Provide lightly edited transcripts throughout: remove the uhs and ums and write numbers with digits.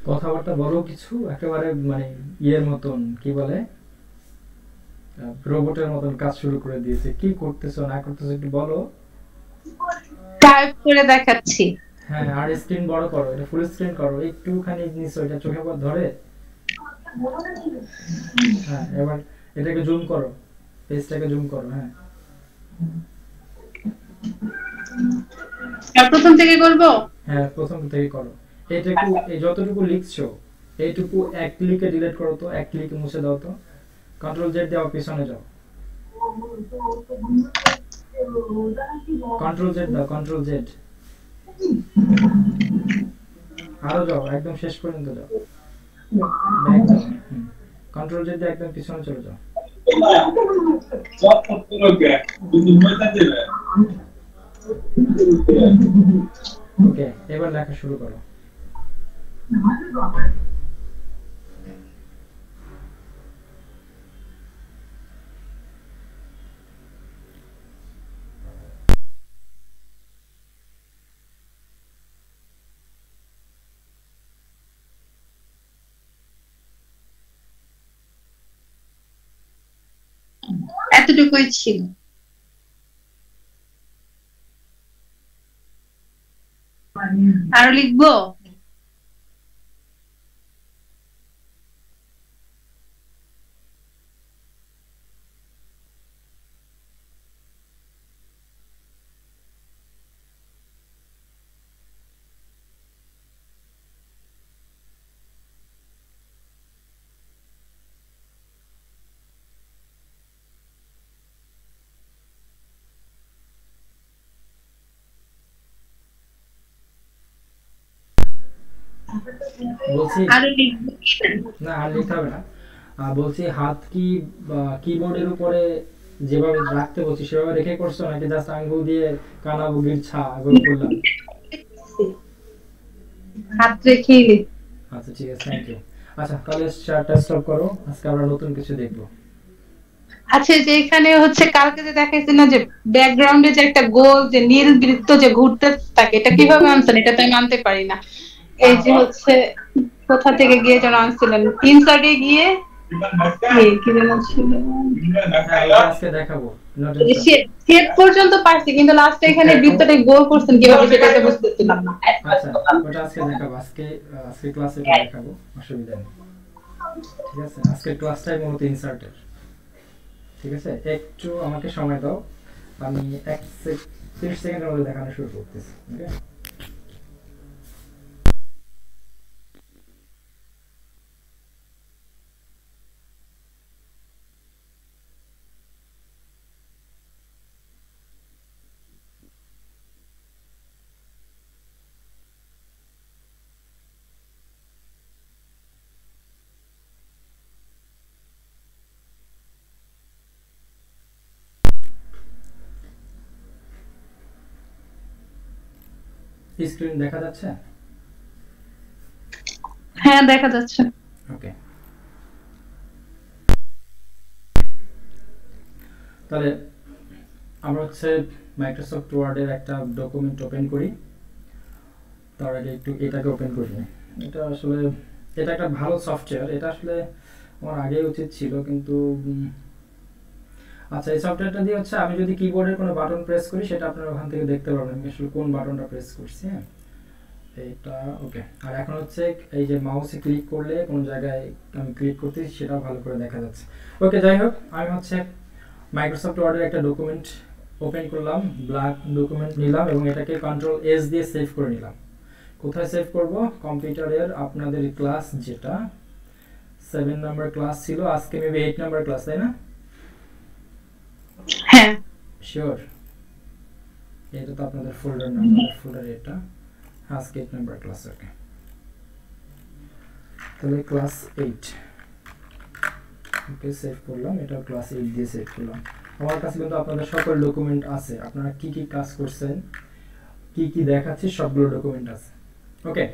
কথাবার্তা বলো কিছু একেবারে মানে ইয়ের মতন কি বলে রোবটের মতন কাজ শুরু করে দিয়েছে কি করতেছো না করতেছো একটু বলো টাইপ করে দেখাচ্ছি। হ্যাঁ আর স্ক্রিন বড় করো এটা ফুল স্ক্রিন করো একটুখানি নিচে এটা চোখে পর ধরে হ্যাঁ এবার এটাকে জুম করো পেজটাকে জুম করো হ্যাঁ আর প্রথম থেকে করব। হ্যাঁ প্রথম থেকে করো এইটুকু এই যতটুকু লিখছো এইটুকু এক ক্লিকে ডিলিট করো তো এক ক্লিকে মুছে দাও তো কন্ট্রোল জেড দাও পিছনে যাও কন্ট্রোল জেড দাও কন্ট্রোল জেড আরো যাও একদম শেষ পর্যন্ত যাও ব্যাক যাও কন্ট্রোল জেড দিয়ে একদম পিছনে চলে যাও ওকে এবার লেখা শুরু করো এতটুকুই ছিল। আরো লিখবো। বলছি আরো লিখবো। না আর লিখতে হবে না বলছি হাত কি কিবোর্ডের উপরে যেভাবে রাখতে বলছি সেভাবে রেখে করছো নাকি জাস্ট আঙ্গুল দিয়ে কানা বুগির ছা এগুলো করলাম হাত রেখেই লিখ। আচ্ছা ঠিক আছে থ্যাংক ইউ আচ্ছা তাহলে শেয়ারটা স্টপ করো আজকে আমরা নতুন কিছু দেখবো আচ্ছা, যে এখানে হচ্ছে কালকে যে দেখাইছে না, যে ব্যাকগ্রাউন্ডে যে একটা গোল যে নীল বৃত্ত যে ঘুরতে থাকে, এটা কিভাবে আনছেন? এটা তো আমি আনতে পারি না। এই যে হচ্ছে কোথা থেকে গিয়ে যেন আনছিলেন, ইনসার্টে গিয়ে কি যেন ছিল, হ্যাঁ ওটা আজকে দেখাবো নট টেনশন শেপ পর্যন্ত পারছি, কিন্তু লাস্টে এখানে বৃত্তটা গোল করছেন কিভাবে সেটা তো বুঝতেছিলাম না। আচ্ছা ওটা আজকে দেখাবো আজকে আজকে ক্লাসে এটা দেখাবো অসুবিধা নেই ঠিক আছে আজকে ক্লাসটাই মূলত ইনসার্টের ঠিক আছে একটু আমাকে সময় দাও আমি 30 সেকেন্ডের মধ্যে দেখানো শুরু করতেছি ওকে স্ক্রিন দেখা যাচ্ছে হ্যাঁ, দেখা যাচ্ছে। ওকে তাহলে আমরা হচ্ছে মাইক্রোসফট ওয়ার্ডের একটা ডকুমেন্ট ওপেন করি তার আগে একটু এটাকে ওপেন করি এটা আসলে এটা একটা ভালো সফটওয়্যার এটা আসলে আমার আগে উচিত ছিল কিন্তু আচ্ছা এই সফটওয়্যারটা দিয়ে হচ্ছে আমি যদি কিবোর্ডের কোনো বাটন প্রেস করি সেটা আপনারা ওখান থেকে দেখতে পারবেন আমি আসলে কোন বাটনটা প্রেস করছি হ্যাঁ এটা ওকে আর এখন হচ্ছে এই যে মাউসে ক্লিক করলে কোন জায়গায় আমি ক্লিক করতেছি সেটাও ভালো করে দেখা যাচ্ছে ওকে যাই হোক আমি হচ্ছে মাইক্রোসফট ওয়ার্ডের একটা ডকুমেন্ট ওপেন করলাম ব্ল্যাঙ্ক ডকুমেন্ট নিলাম এবং এটাকে কন্ট্রোল এস দিয়ে সেভ করে নিলাম কোথায় সেভ করব কম্পিউটারের আপনাদের ক্লাস যেটা 7 নাম্বার ক্লাস ছিল আজকে মেবি 8 নাম্বার ক্লাস তাই না হ্যাঁ, শিওর এটা তো আপনাদের ফোল্ডার নাম্বার ফোল্ডার এটা আজকে 8 নাম্বার ক্লাস ওকে তাহলে ক্লাস 8 ওকে সেভ করলাম এটা ক্লাস 8 দিয়ে সেভ করলাম আমার কাছে কিন্তু আপনাদের সকল ডকুমেন্ট আছে আপনারা কি কি কাজ করছেন কি কি দেখাচ্ছি সবগুলো ডকুমেন্ট আছে ওকে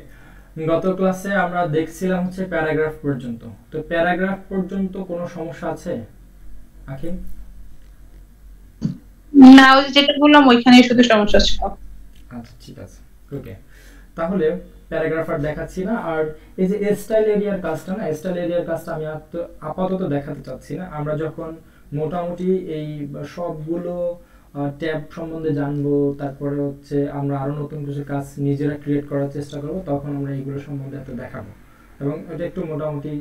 গত ক্লাসে আমরা দেখছিলাম হচ্ছে প্যারাগ্রাফ পর্যন্ত তো প্যারাগ্রাফ পর্যন্ত কোনো সমস্যা আছে আখিম না, ওই যেটা বললাম ওইখানেই শুধু সমস্যা ছিল। আচ্ছা ঠিক আছে ওকে তাহলে প্যারাগ্রাফ আর দেখাচ্ছি না। আর এই যে স্টাইল এরিয়ার কাজটা না, স্টাইল এরিয়ার কাজটা আমি আপাতত দেখাতে চাচ্ছি না। আমরা যখন মোটামুটি এই সবগুলো ট্যাব সম্বন্ধে জানবো, তারপরে হচ্ছে আমরা আরো নতুন কিছু কাজ নিজেরা ক্রিয়েট করার চেষ্টা করব, তখন আমরা এইগুলো সম্বন্ধে একটু দেখাবো। এবং এটা একটু মোটামুটি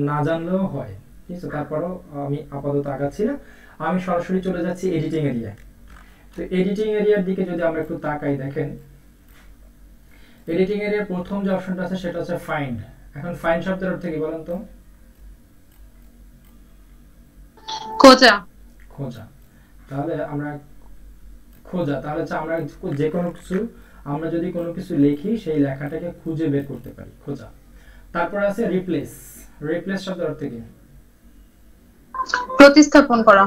না জানলেও হয়, ঠিক আছে। তারপরেও আমি আপাতত আগাচ্ছি না, আমি সরাসরি চলে যাচ্ছি এডিটিং এরিয়া। তো এডিটিং এরিয়ার দিকে যদি আমরা একটু তাকাই, দেখেন এডিটিং এরিয়ার প্রথম যে অপশনটা আছে সেটা হচ্ছে ফাইন্ড। এখন ফাইন্ড শব্দের অর্থ কি বলেন তো? খোঁজা। খোঁজা। তাহলে আমরা খোঁজা, তাহলে হচ্ছে আমরা যে কোনো কিছু, আমরা যদি কোনো কিছু লিখি সেই লেখাটাকে খুঁজে বের করতে পারি, খোঁজা। তারপর আছে রিপ্লেস। রিপ্লেস শব্দের অর্থ কি? প্রতিস্থাপন করা।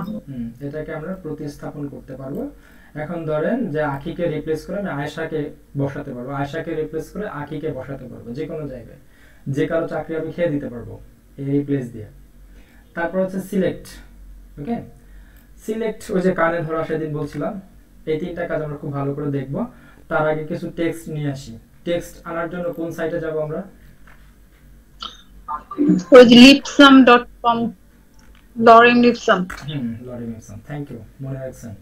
এটাকে আমরা প্রতিস্থাপন করতে পারবো। এখন ধরেন যে আখিকে রিপ্লেস করে আমি আয়েশাকে বসাতে পারবো, আয়েশাকে রিপ্লেস করে আখিকে বসাতে পারবো যে কোনো জায়গায়, যে কারো চাকরি আমি খেয়ে দিতে পারবো এই রিপ্লেস দিয়ে। তারপর হচ্ছে সিলেক্ট। ওকে, সিলেক্ট ওই যে কানে ধরা সেদিন বলছিলাম, এই তিনটা কাজ আমরা খুব ভালো করে দেখব। তার আগে কিছু টেক্সট নিয়ে আসি। টেক্সট আনার জন্য কোন সাইটে যাব আমরা? ওই যে lipsum.com, Lorem ipsum. Lorem ipsum, thank you, মনে রাখছেন।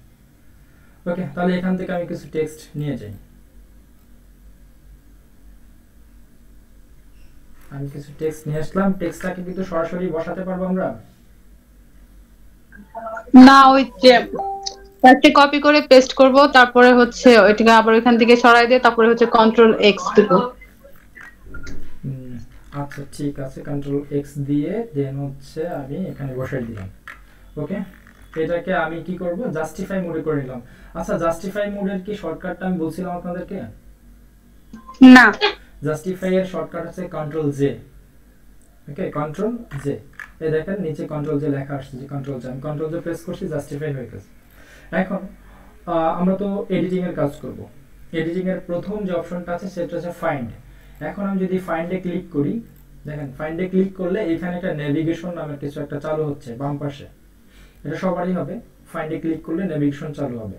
ওকে, তাহলে এখান থেকে আমি কিছু টেক্সট নিয়ে যাই। আমি কিছু টেক্সট নিয়ে আসলাম। টেক্সটটাকে কিন্তু সরাসরি বসাতে পারবো আমরা না, ওই যে একটা কপি করে পেস্ট করব, তারপরে হচ্ছে ওইটাকে আবার ওইখান থেকে সরাই দিয়ে তারপরে হচ্ছে কন্ট্রোল এক্স দেব। আচ্ছা ঠিক আছে, কন্ট্রোল এক্স দিয়ে দেন হচ্ছে আমি এখানে বসাই দিলাম। ওকে, এটাকে আমি কি করব, জাস্টিফাই মোডে করে নিলাম। আচ্ছা, জাস্টিফাই মোডের কি শর্টকাটটা আমি বলছিলাম আপনাদেরকে? না, জাস্টিফাই এর শর্টকাট হচ্ছে কন্ট্রোল জে। ওকে, কন্ট্রোল জে। এই দেখেন নিচে কন্ট্রোল জে লেখা আসছে, যে কন্ট্রোল জে, আমি কন্ট্রোল জে প্রেস করছি, জাস্টিফাই হয়ে গেছে। এখন আমরা তো এডিটিং এর কাজ করব। এডিটিং এর প্রথম যে অপশনটা আছে সেটা হচ্ছে ফাইন্ড। এখন আমি যদি ফাইন্ডে ক্লিক করি, দেখেন ফাইন্ডে ক্লিক করলে এখানে একটা নেভিগেশন নামের কিছু একটা চালু হচ্ছে বাম পাশে। এটা সবারই হবে, ফাইন্ডে ক্লিক করলে নেভিগেশন চালু হবে।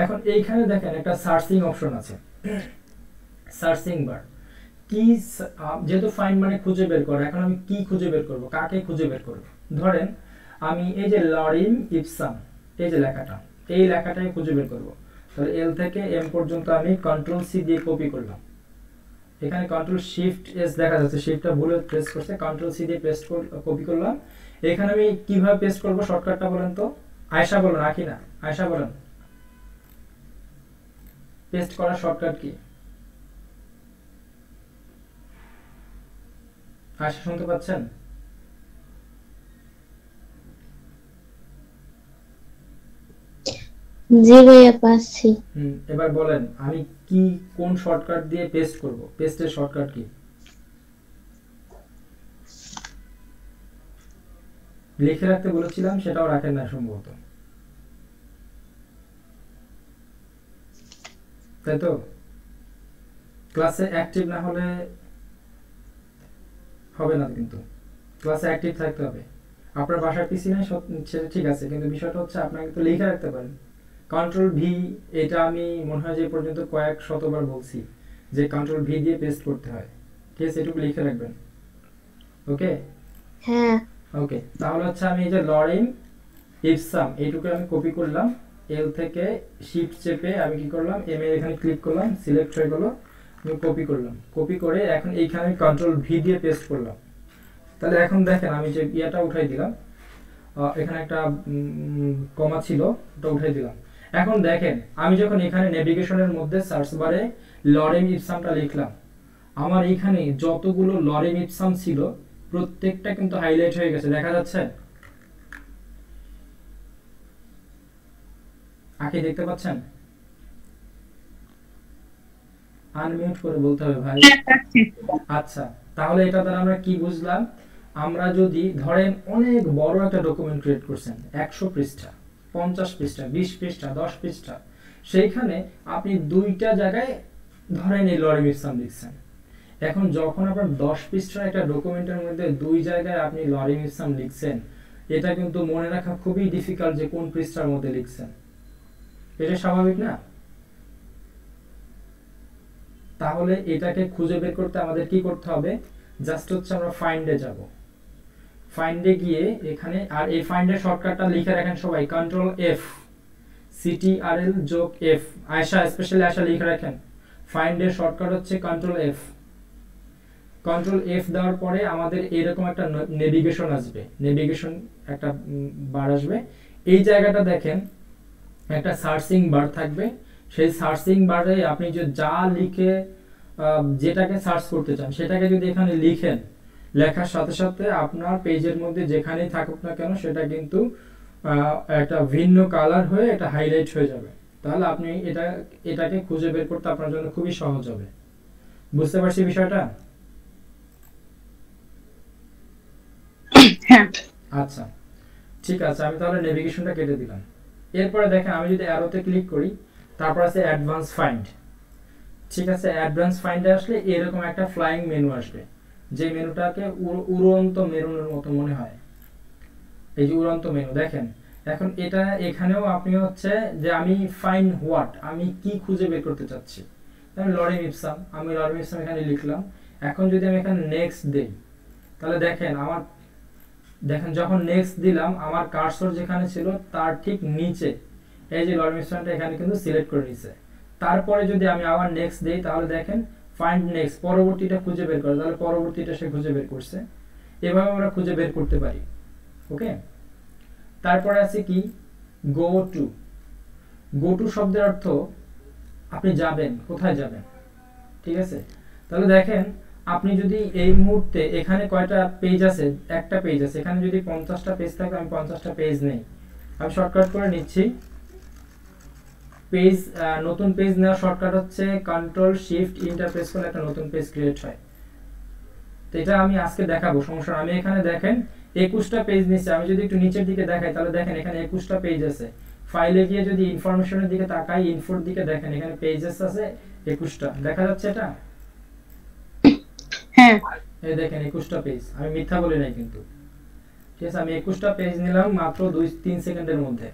এখন এইখানে দেখেন একটা সার্চিং অপশন আছে, সার্চিং বার। কি, যেহেতু ফাইন্ড মানে খুঁজে বের করা, এখন আমি কি খুঁজে বের করব, কাকে খুঁজে বের করব? ধরেন আমি এই যে লরিন ইপসাম, এই যে লেখাটা, এই লেখাটাই খুঁজে বের করব। তাহলে এল থেকে এম পর্যন্ত আমি কন্ট্রোল সি দিয়ে কপি করলাম। এখানে কন্ট্রোল শিফট এস দেখা যাচ্ছে, শিফটটা ভুলে প্রেস করতে, কন্ট্রোল সি দিয়ে পেস্ট কপি করলাম। এখানে আমি কিভাবে পেস্ট করব, শর্টকাটটা বলেন তো? আয়েশা বলেন, আকি না, আয়েশা বলেন পেস্ট করার শর্টকাট কি? আয়েশা শুনতে পাচ্ছেন? জি ভাইয়া পাচ্ছি। এবার বলেন আমি কি কোন শর্টকাট দিয়ে পেস্ট করব, পেস্টের শর্টকাট কি? লিখে রাখতে বলেছিলাম, সেটাও রাখেন না সম্ভবত, তাই তো? ক্লাসে অ্যাক্টিভ না হলে হবে না, কিন্তু ক্লাসে অ্যাক্টিভ থাকতে হবে। আপনার বাসার পিসি নাই সেটা ঠিক আছে, কিন্তু বিষয়টা হচ্ছে আপনাকে তো লিখে রাখতে পারেন। কন্ট্রোল ভি, এটা আমি মনে হয় যে পর্যন্ত কয়েক শতবার বলছি যে কন্ট্রোল ভি দিয়ে পেস্ট করতে হয়, ঠিক আছে? এটুকু লিখে রাখবেন। ওকে হ্যাঁ ওকে, তাহলে হচ্ছে আমি এই যে লরেন ইপসাম এইটুকু আমি কপি করলাম, এল থেকে শিফট চেপে আমি কি করলাম, এম এ এখানে ক্লিক করলাম, সিলেক্ট হয়ে গেল, আমি কপি করলাম, কপি করে এখন এইখানে কন্ট্রোল ভি দিয়ে পেস্ট করলাম। তাহলে এখন দেখেন আমি যে ইয়াটা উঠাই দিলাম, এখানে একটা কমা ছিল, ওটা উঠাই দিলাম। এখন দেখেন আমি যখন এখানে নেভিগেশনের মধ্যে সার্চ বারে লরেন ইপসামটা লিখলাম, আমার এখানে যতগুলো লরেন ইপসাম ছিল প্রত্যেকটা কিন্তু হাইলাইট হয়ে গেছে, দেখা যাচ্ছে? আঁকে দেখতে পাচ্ছেন? আনমিউট করে বলতে হবে ভাই। আচ্ছা, তাহলে এটা দ্বারা আমরা কি বুঝলাম? আমরা যদি ধরেন অনেক বড় একটা ডকুমেন্ট ক্রিয়েট করছেন, 100 পৃষ্ঠা, 50 পৃষ্ঠা, 20 পৃষ্ঠা, 10 পৃষ্ঠা, সেইখানে আপনি দুইটা জায়গায় ধরেন এই লরেন ইপসাম লিখছেন। এখন যখন আপনার 10 পৃষ্ঠার একটা ডকুমেন্টের মধ্যে দুই জায়গায় আপনি লরেন ইপসাম লিখছেন, এটা কিন্তু মনে রাখা খুবই ডিফিকাল্ট যে কোন পৃষ্ঠার মধ্যে লিখছেন। এটা স্বাভাবিক না? তাহলে এটাকে খুঁজে বের করতে আমাদের কি করতে হবে, জাস্ট হচ্ছে আমরা ফাইন্ডে যাব, ফাইন্ডে গিয়ে এখানে, আর এই ফাইন্ডের শর্টকাটটা লিখে রাখেন সবাই, কন্ট্রোল এফ, CTRL যোগ এফ, আয়শা স্পেশালি আয়শা লিখে রাখেন, ফাইন্ডের শর্টকাট হচ্ছে কন্ট্রোল এফ। কন্ট্রোল এফ দেওয়ার পরে আমাদের এরকম একটা নেভিগেশন আসবে, নেভিগেশন একটা বার আসবে, এই জায়গাটা দেখেন একটা সার্চিং বার থাকবে, সেই সার্চিং বারে আপনি যে যা লিখে যেটাকে সার্চ করতে চান সেটাকে যদি এখানে লিখেন, লেখার সাথে সাথে আপনার পেজের মধ্যে যেখানেই থাকুক না কেন সেটা কিন্তু একটা ভিন্ন কালার হয়ে এটা হাইলাইট হয়ে যাবে, তাহলে আপনি এটাকে খুঁজে বের করতে আপনার জন্য খুবই সহজ হবে। বুঝতে পারছি বিষয়টা? আচ্ছা ঠিক আছে, আমি তাহলে নেভিগেশনটা কেটে দিলাম। এরপরে দেখেন আমি যদি অ্যারোতে ক্লিক করি, তারপর আছে অ্যাডভান্স ফাইন্ড। ঠিক আছে, অ্যাডভান্স ফাইন্ডে আসলে এরকম একটা ফ্লাইং মেনু আসবে, যে মেনুটাকে উড়ন্ত মেনুর মতো মনে হয়, এই যে উড়ন্ত মেনু দেখেন। এখন এটা এখানেও আপনি হচ্ছে যে আমি ফাইন্ড হোয়াট, আমি কি খুঁজে বের করতে চাচ্ছি, আমি লরেম ইপসাম, আমি লরেম ইপসাম এখানে লিখলাম। এখন যদি আমি এখানে নেক্সট দেই, তাহলে দেখেন আমার, দেখেন যখন নেক্সট দিলাম আমার কার্সর যেখানে ছিল তার ঠিক নিচে এই যে লরেম ইপসামটা এখানে কিন্তু সিলেক্ট করে নিছে। তারপরে যদি আমি আবার নেক্সট দেই, তাহলে দেখেন ফাইন্ড নেক্সট, পরবর্তীটা খুঁজে বের করে, তাহলে পরবর্তীটা সে খুঁজে বের করছে। এভাবে আমরা খুঁজে বের করতে পারি। ওকে, তারপরে আছে কি গো টু। গো টু শব্দের অর্থ আপনি যাবেন, কোথায় যাবেন। ঠিক আছে, তাহলে দেখেন আপনি যদি এই মুহূর্তে এখানে কয়টা পেজ আছে, একটা পেজ আছে, এখানে যদি 50টা পেজ থাকে আমি 50টা পেজ নেই, আমি শর্টকাট করে নিচ্ছি পেজ, নতুন পেজ নেওয়ার শর্টকাট হচ্ছে কন্ট্রোল শিফট এন্টার প্রেস করলে একটা নতুন পেজ ক্রিয়েট হয়। তো এটা আমি আজকে দেখাবো, সমস্যা। আমি এখানে দেখেন 21টা পেজ নিচ্ছে, আমি যদি একটু নিচের দিকে দেখাই তাহলে দেখেন এখানে 21টা পেজ আছে। ফাইলে গিয়ে যদি ইনফরমেশনের দিকে তাকাই, ইনফোর দিকে দেখেন এখানে পেজেস আছে 21টা, দেখা যাচ্ছে এটা? হ্যাঁ, এই দেখেন 21টা পেজ, আমি মিথ্যা বলি নাই কিন্তু। ঠিক আছে, আমি 21টা পেজ নিলাম মাত্র 2-3 সেকেন্ডের মধ্যে।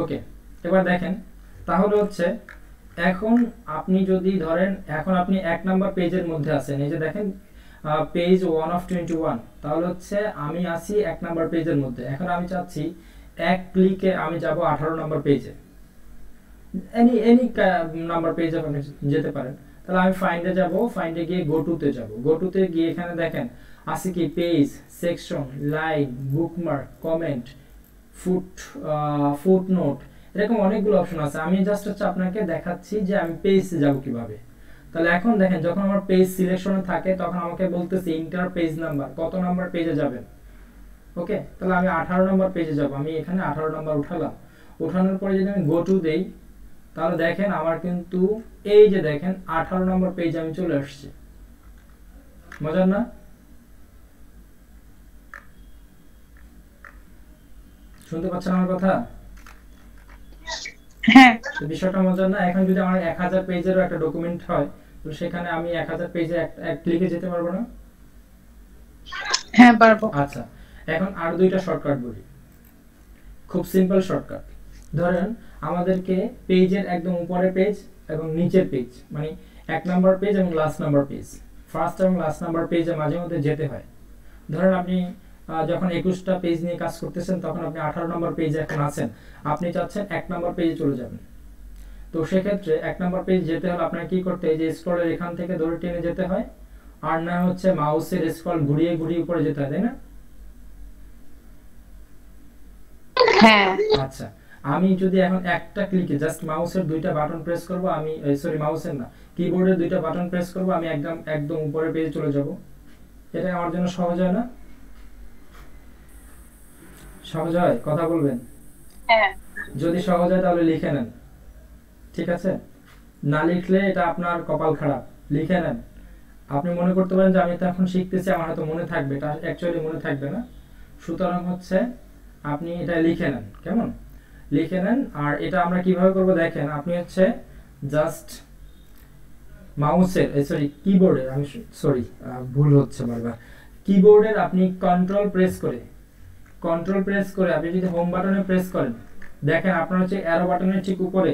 ওকে, এবার দেখেন তাহলে হচ্ছে এখন আপনি যদি ধরেন এখন আপনি 1 নাম্বার পেজের মধ্যে আছেন, এই যে দেখেন পেজ 1 of 21, তাহলে হচ্ছে আমি আছি 1 নাম্বার পেজের মধ্যে। এখন আমি চাচ্ছি এক ক্লিকে আমি যাব 18 নাম্বার পেজে, এনি নাম্বার পেজে আপনি যেতে পারেন। তাহলে আমি ফাইন্ডে যাব, ফাইন্ডে গিয়ে গো টুতে যাব, গো টুতে গিয়ে এখানে দেখেন আছে কি page, section, line, bookmark, comment, footnote, এরকম অনেকগুলো অপশন আছে। আমি জাস্ট হচ্ছে আপনাকে দেখাচ্ছি যে আমি পেজে যাব কিভাবে। তাহলে এখন দেখেন যখন আমার পেজ সিলেকশনে থাকে তখন আমাকে বলতেছে ইন্টার পেজ নাম্বার, কত নাম্বার পেজে যাবেন। ওকে, তাহলে আমি 18 নাম্বার পেজে যাব, আমি এখানে 18 নাম্বার উঠালাম। উঠানোর পরে যদি আমি গো টু দেই, তাহলে দেখেন আমার কিন্তু এই যে দেখেন 18 নম্বর পেজ আমি চলে আসছি। মজার না? শুনতে পাচ্ছেন আমার কথা? হ্যাঁ, তো বিষয়টা মজার না? এখন যদি আমার 1000 পেজেরও একটা ডকুমেন্ট হয়, তো সেখানে আমি 1000 পেজে এক ক্লিকে যেতে পারবো না? হ্যাঁ পারবো। আচ্ছা, এখন আর দুইটা শর্টকাট বলি, খুব সিম্পল শর্টকাট। ধরেন আমাদেরকে পেজের একদম উপরের পেজ এবং নিচের পেজ, মানে 1 নাম্বার পেজ এবং লাস্ট নাম্বার পেজ, ফার্স্ট এবং লাস্ট নাম্বার পেজে মাঝে মধ্যে যেতে হয়। ধরেন আপনি যখন 21টা পেজ নিয়ে কাজ করতেছেন তখন আপনি 18 নম্বর পেজে এখন আছেন, আপনি চাচ্ছেন 1 নাম্বার পেজে চলে যাবেন। তো সেক্ষেত্রে 1 নাম্বার পেজ যেতে হলে আপনার কি করতে হয়, যে স্ক্রলের এখান থেকে ধরে টেনে যেতে হয়, আর না হচ্ছে মাউসের স্ক্রল ঘুরিয়ে ঘুরিয়ে উপরে যেতে হয়, তাই না? হ্যাঁ, আচ্ছা, আমি যদি এখন একটা ক্লিকে জাস্ট মাউসের 2টা বাটন প্রেস করব, আমি সরি মাউসের না, কিবোর্ডের 2টা বাটন প্রেস করব, আমি একদম উপরের পেজে চলে যাব। এটা আমার জন্য সহজ হয় না? সহজ হয়? কথা বলবেন। হ্যাঁ, যদি সহজ হয় তাহলে লিখে নেন, ঠিক আছে? না লিখলে এটা আপনার কপাল খারাপ, লিখে নেন। আপনি মনে করতে পারেন যে আমি তো এখন শিখতেছি, আমার হয়তো মনে থাকবে, এটা অ্যাকচুয়ালি মনে থাকবে না। সুতরাং হচ্ছে আপনি এটা লিখে নেন, কেমন? লিখে নেন। আর এটা আমরা কিভাবে করব দেখেন, আপনি হচ্ছে জাস্ট মাউসের কিবোর্ডের, আমি সরি ভুল হচ্ছে বারবার, কিবোর্ডের আপনি কন্ট্রোল প্রেস করে আপনি যদি হোম বাটনে প্রেস করেন, দেখেন আপনার হচ্ছে অ্যারো বাটনের ঠিক উপরে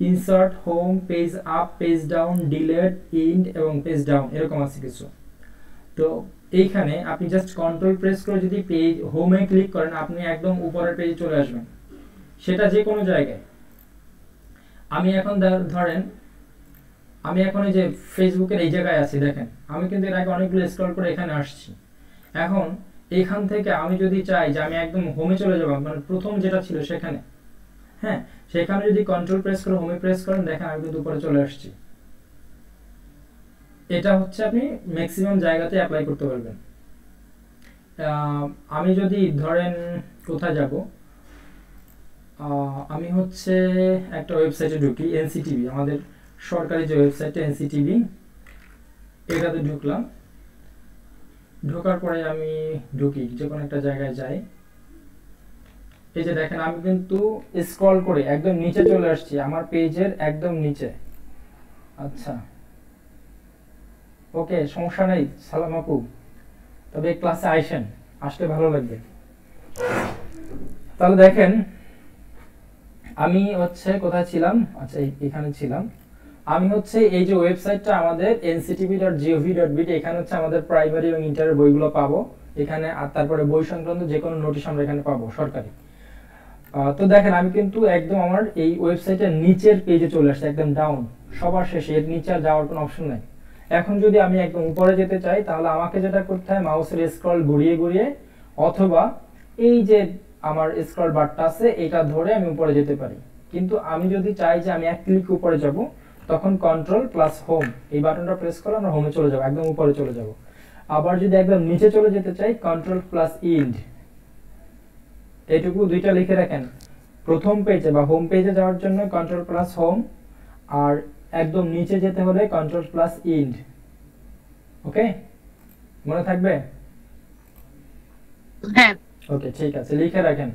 insert, home, page up, page down, delete, ইন্ড এবং পেজ ডাউন, এরকম আছে কিছু। তো এইখানে আপনি জাস্ট কন্ট্রোল প্রেস করে যদি পেজ হোমে ক্লিক করেন, আপনি একদম উপরের পেজে চলে আসবেন, সেটা যে কোনো জায়গায়। আমি এখন ধরেন আমি এখন এই যে ফেসবুকের এই জায়গায় আছি, দেখেন আমি কিন্তু এর আগে অনেকগুলো স্ক্রল করে এখানে আসছি। এখন এইখান থেকে আমি যদি চাই যে আমি একদম হোমে চলে যাব, মানে প্রথম যেটা ছিল সেখানে, হ্যাঁ, সেখানে যদি কন্ট্রোল প্রেস করে হোমে প্রেস করেন, দেখেন আমি কিন্তু উপরে চলে আসছি। এটা হচ্ছে আপনি ম্যাক্সিমাম জায়গাতে অ্যাপ্লাই করতে পারবেন। আমি যদি ধরেন কোথায় যাব, আমি হচ্ছে একটা ওয়েবসাইটে ঢুকি, এনসিটিভি, আমাদের সরকারি যে ওয়েবসাইটটা এনসিটিভি, এটাতে ঢুকলাম। ঢোকার পরে আমি ঢুকি, যে কোনো একটা জায়গায় যাই। এই যে দেখেন আমি কিন্তু স্ক্রল করে একদম নিচে চলে আসছি, আমার পেজের একদম নিচে। আচ্ছা, ওকে, সমস্যা নেই সালাম আপু, তবে ক্লাসে আইসেন, আসলে ভালো লাগবে। তাহলে দেখেন আমি হচ্ছে কোথায় ছিলাম, আচ্ছা এখানে ছিলাম। আমি হচ্ছে এই যে ওয়েবসাইটটা আমাদের nctv.gov.bt, এখানে হচ্ছে আমাদের প্রাইমারি এবং ইন্টারের বইগুলো পাবো এখানে, আর তারপরে বই সংক্রান্ত যে কোনো নোটিশ আমরা এখানে পাবো সরকারি। তো দেখেন আমি কিন্তু একদম আমার এই ওয়েবসাইটের নিচের পেজে চলে আসছি, একদম ডাউন, সবার শেষে, এর নিচে আর যাওয়ার কোনো অপশন নাই। এখন যদি আমি একদম উপরে যেতে চাই, তাহলে আমাকে যেটা করতে হয়, মাউসের স্ক্রল ঘুরিয়ে ঘুরিয়ে, অথবা এই যে আমার স্ক্রল বারটা আছে এটা ধরে আমি উপরে যেতে পারি। কিন্তু আমি যদি চাই যে আমি এক ক্লিক উপরে যাব, তখন কন্ট্রোল প্লাস হোম এই বাটনটা প্রেস করে আমরা হোমে চলে যাব, একদম উপরে চলে যাব। আবার যদি একদম নিচে চলে যেতে চাই, কন্ট্রোল প্লাস ইন্ড, এইটুকু দুইটা লিখে রাখেন। প্রথম পেজে বা হোম পেজে যাওয়ার জন্য কন্ট্রোল প্লাস হোম, আর একদম নিচে যেতে হলে কন্ট্রোল প্লাস ইন্ড। ওকে, মনে থাকবে? হ্যাঁ, ওকে, ঠিক আছে, লিখে রাখেন।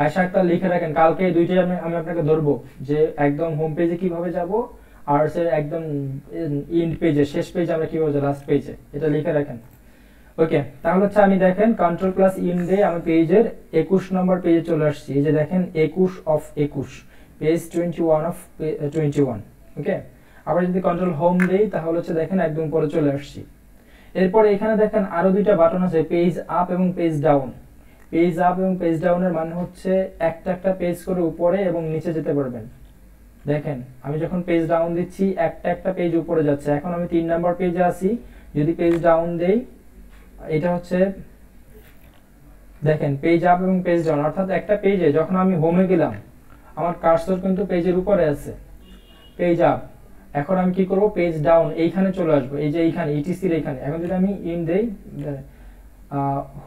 আয়শা আক্তার লিখে রাখেন, কালকে দুইটাই আমি আপনাকে ধরবো, যে একদম হোম পেজে কিভাবে যাব, আর সে একদম ইন্ড পেজে, শেষ পেজে আমরা কিভাবে যাব, লাস্ট পেজে, এটা লিখে রাখেন। ওকে, তাহলে হচ্ছে আমি দেখেন কন্ট্রোল প্লাস ইন্ডে আমি পেজের 21 নম্বর পেজে চলে আসছি। এই যে দেখেন 21 অফ 21, পেজ 21 অফ 21। ওকে, আবার যদি কন্ট্রোল হোম দেই, তাহলে হচ্ছে দেখেন একদম পরে চলে আসছি। এরপর এখানে দেখেন আরো দুইটা বাটন আছে, পেজ আপ এবং পেজ ডাউন। পেজ আপ এবং পেজ ডাউনের মানে হচ্ছে একটা একটা পেজ করে উপরে এবং নিচে যেতে পারবেন। দেখেন আমি যখন পেজ ডাউন দিচ্ছি, একটা একটা পেজ উপরে যাচ্ছে। এখন আমি 3 নাম্বার পেজে আছি, যদি পেজ ডাউন দেই, এটা হচ্ছে দেখেন পেজ আপ এবং পেজ ডাউন, অর্থাৎ একটা পেজে যখন আমি হোমে গেলাম, আমার কার্সর কিন্তু পেজের উপরে আছে, পেজ আপ। এখন আমি কি করব, পেজ ডাউন এইখানে চলে আসবো, এই যে এইখানে ইটিসির এইখানে। এখন যদি আমি ইন দেই,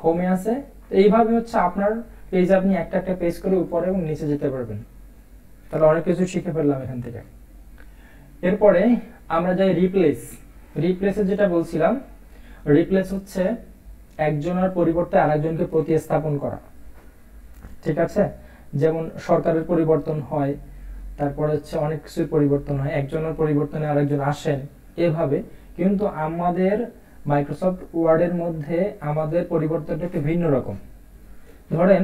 হোমে আছে। তো এইভাবে হচ্ছে আপনার পেজ আপনি একটা একটা পেজ করে উপরে এবং নিচে যেতে পারবেন। তাহলে অনেক কিছু শিখে ফেললাম এখান থেকে। এরপরে আমরা যাই রিপ্লেসে, যেটা বলছিলাম, রিপ্লেস হচ্ছে একজনের পরিবর্তে আরেকজনকে প্রতিস্থাপন করা। ঠিক আছে, যেমন সরকারের পরিবর্তন হয়, তারপর হচ্ছে অনেক কিছুর পরিবর্তন হয়, একজনের পরিবর্তনে আরেকজন আসেন, এভাবে। কিন্তু আমাদের মাইক্রোসফট ওয়ার্ডের মধ্যে আমাদের পরিবর্তনটা একটু ভিন্ন রকম। ধরেন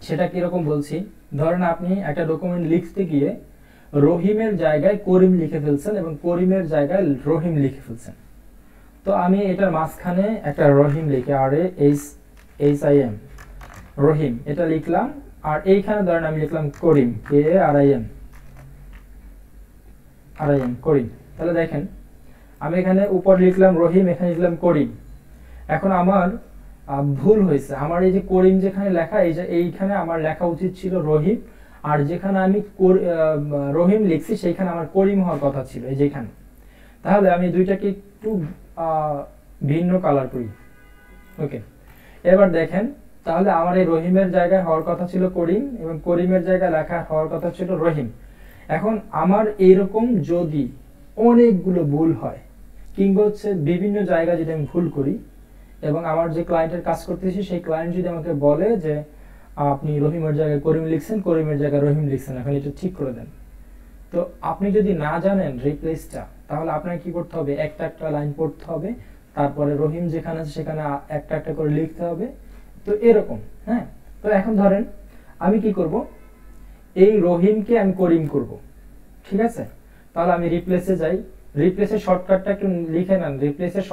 সেটা কিরকম বলছি, ধরেন আপনি একটা ডকুমেন্ট লিখতে গিয়ে রহিমের জায়গায় করিম লিখে ফেলছেন এবং করিমের জায়গায় রহিম লিখে ফেলছেন। তো আমি এটার মাঝখানে একটা রহিম লিখে, RAHIM রহিম এটা লিখলাম, আর এইখানে ধরেন আমি লিখলাম করিম, KARIM করিম। তাহলে দেখেন আমি এখানে উপর লিখলাম রহিম, এখানে লিখলাম করিম। এখন আমার ভুল হয়েছে, আমার এই যে করিম যেখানে লেখা, এই যে এইখানে আমার লেখা উচিত ছিল রহিম, আর যেখানে আমি রহিম লিখছি সেইখানে আমার করিম হওয়ার কথা ছিল, এই যেখানে। তাহলে আমি দুইটাকে একটু ভিন্ন কালার করি। ওকে, এবার দেখেন তাহলে আমার এই রহিমের জায়গায় হওয়ার কথা ছিল করিম, এবং করিমের জায়গায় লেখা হওয়ার কথা ছিল রহিম। এখন আমার এইরকম যদি অনেকগুলো ভুল হয়, কিংবা হচ্ছে বিভিন্ন জায়গায় যদি আমি ভুল করি, এবং আমার যে ক্লায়েন্টের কাজ করতেছি সেই ক্লায়েন্ট যদি আমাকে বলে যে আপনি রহিমের জায়গায় করিম লিখছেন, করিমের জায়গায় রহিম লিখছেন, এখন এটা ঠিক করে দেন। তো আপনি যদি না জানেন রিপ্লেসটা, তাহলে আপনাকে কি করতে হবে, একটা একটা লাইন পড়তে হবে, তারপরে রহিম যেখানে আছে সেখানে একটা একটা করে লিখতে হবে। তো এরকম, হ্যাঁ। তো এখন ধরেন আমি কি করব, এই রহিমকে আমি করিম করব, ঠিক আছে? তাহলে আমি রিপ্লেসে যাই, রিপ্লেসের শর্টকাটটা একটু লিখে নেন। রিপ্লেসের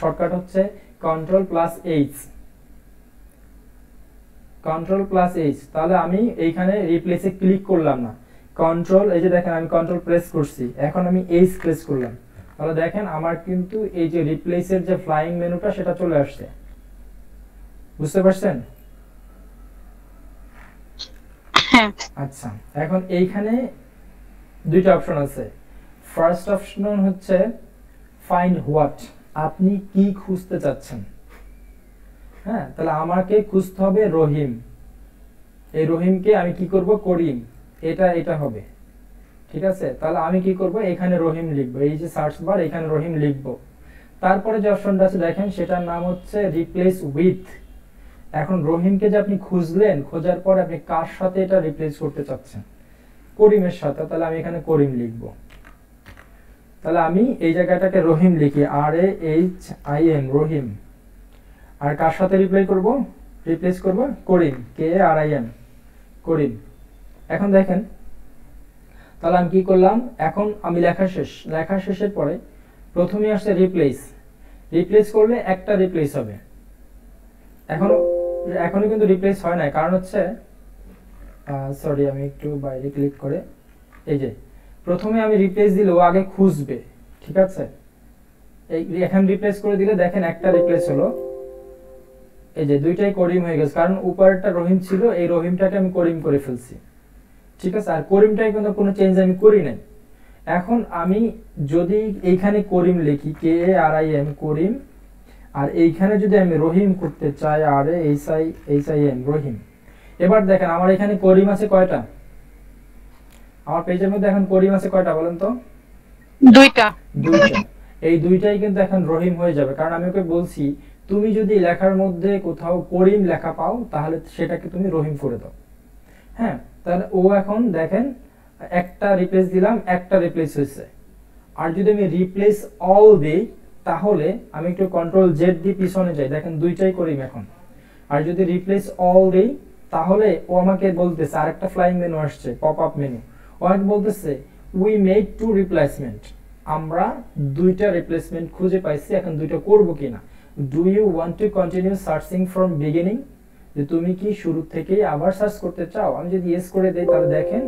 শর্টকাট হচ্ছে control plus H, control plus H. তাহলে আমি এইখানে রিপ্লেসে ক্লিক করলাম না, কন্ট্রোল, এই যে দেখেন আমি কন্ট্রোল প্রেস করছি, এখন আমি এইচ প্রেস করলাম, তাহলে দেখেন আমার কিন্তু এই যে রিপ্লেসের যে ফ্লাইং মেনুটা সেটা চলে আসছে। বুঝতে পারছেন? হ্যাঁ। আচ্ছা, এখন এইখানে দুইটা অপশন আছে। ফার্স্ট অপশন হচ্ছে ফাইন্ড হোয়াট, আপনি কি খুঁজতে চাচ্ছেন। হ্যাঁ, তাহলে আমাকে খুঁজতে হবে রহিম, এই রহিমকে আমি কি করব, করিম, এটা হবে, ঠিক আছে? তাহলে আমি কি করব, এখানে রহিম লিখবো, এই যে সার্চ বার এখানে রহিম লিখবো। তারপরে যে অপশনটা আছে দেখেন সেটার নাম হচ্ছে রিপ্লেস উইথ। এখন রহিমকে যে আপনি খুঁজলেন, খোঁজার পর আপনি কার সাথে এটা রিপ্লেস করতে চাচ্ছেন, করিমের সাথে, তাহলে আমি এখানে করিম লিখবো। তাহলে আমি এই জায়গাটাকে রহিম লিখি, RAHIM, রহিম। আর কার সাথে রিপ্লেস করব, করিম, KARIM, করিম। এখন দেখেন, তাহলে আমি কি করলাম, এখন আমি লেখা শেষের পরে প্রথমে আসছে রিপ্লেস করলে একটা রিপ্লেস হবে। এখনো কিন্তু রিপ্লেস হয় না, কারণ হচ্ছে সরি আমি একটু বাইরে ক্লিক করে, এই যে প্রথমে আমি রিপ্লেস দিলে ও আগে খুঁজবে, ঠিক আছে? এখন রিপ্লেস করে দিলে দেখেন একটা রিপ্লেস হলো, এই যে দুইটাই করিম হয়ে গেছে, কারণ উপরেরটা রহিম ছিল, এই রহিমটাকে আমি করিম করে ফেলছি, ঠিক আছে? আর করিমটাই কিন্তু কোনো চেঞ্জ আমি করি নাই। এখন আমি যদি এইখানে করিম লিখি, KARIM, করিম, আর এইখানে যদি আমি রহিম করতে চাই, RAHIM, রহিম। এবার দেখেন আমার এখানে করিম আছে কয়টা, আমার পেজের মধ্যে এখন করিম আছে কয়টা বলেন তো? দুইটা। এই দুইটাই কিন্তু এখন রহিম হয়ে যাবে, কারণ আমি ওকে বলছি তুমি যদি লেখার মধ্যে কোথাও করিম লেখা পাও তাহলে সেটাকে তুমি রহিম করে দাও। হ্যাঁ, তাহলে ও এখন দেখেন একটা রিপ্লেস দিলাম, একটা রিপ্লেস হয়েছে। আর যদি আমি রিপ্লেস অল দেই তাহলে আমি একটু কন্ট্রোল জেড দিয়ে পিছনে যাই, দেখেন দুইটাই করিম এখন। আর যদি রিপ্লেস অল দেই তাহলে ও আমাকে বলতেছে আরেকটা ফ্লাইং মেনু আসছে, পপ আপ মেনু, ও আমাকে বলতেছে উই মেড 2 রিপ্লেসমেন্ট, আমরা দুইটা রিপ্লেসমেন্ট খুঁজে পাইছি, এখন দুইটা করব কিনা। Do you want to continue searching from beginning, যে তুমি কি শুরু থেকে আবার সার্চ করতে চাও? আমি যদি ইয়েস করে দেই তাহলে দেখেন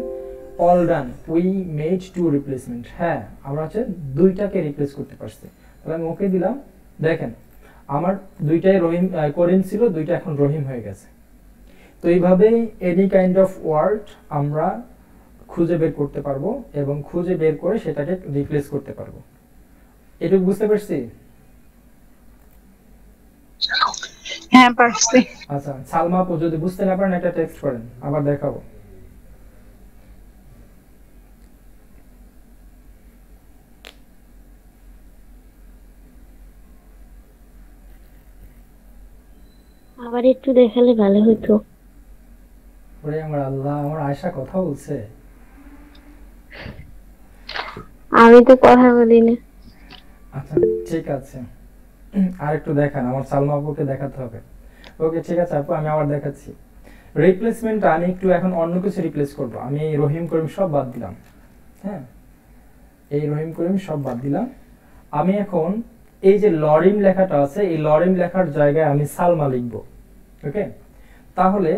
all done, we made 2 replacement, হ্যাঁ আমরা হচ্ছে দুইটাকে রিপ্লেস করতে পারছি। তাহলে আমি ওকে দিলাম, দেখেন আমার দুইটাই করিম ছিল, দুইটা এখন রহিম হয়ে গেছে। তো এইভাবে এনি কাইন্ড অফ ওয়ার্ড আমরা খুঁজে বের করতে পারবো এবং খুঁজে বের করে সেটাকে রিপ্লেস করতে পারবো। এটুকু বুঝতে পারছি? হ্যাঁ পারছি। আচ্ছা, সালমা আপু যদি বুঝতে না পারেন এটা টেক্সট করেন, আবার দেখাবো। আবার একটু দেখালে ভালো হতো। ওরে আমার আল্লাহ, আমার আয়শা কথা বলছে। আমি তো কথা বলি না। আচ্ছা ঠিক আছে, আর একটু দেখান, আমার সালমা আপুকে দেখাতে হবে। ওকে ঠিক আছে আপু, আমি আবার দেখাচ্ছি। রিপ্লেসমেন্টটা আমি একটু এখন অন্য কিছু রিপ্লেস করব। আমি এই রহিম করিম সব বাদ দিলাম, হ্যাঁ এই রহিম করিম সব বাদ দিলাম। আমি এখন এই যে লরিম লেখাটা আছে, এই লরিম লেখার জায়গায় আমি সালমা লিখব। ওকে, তাহলে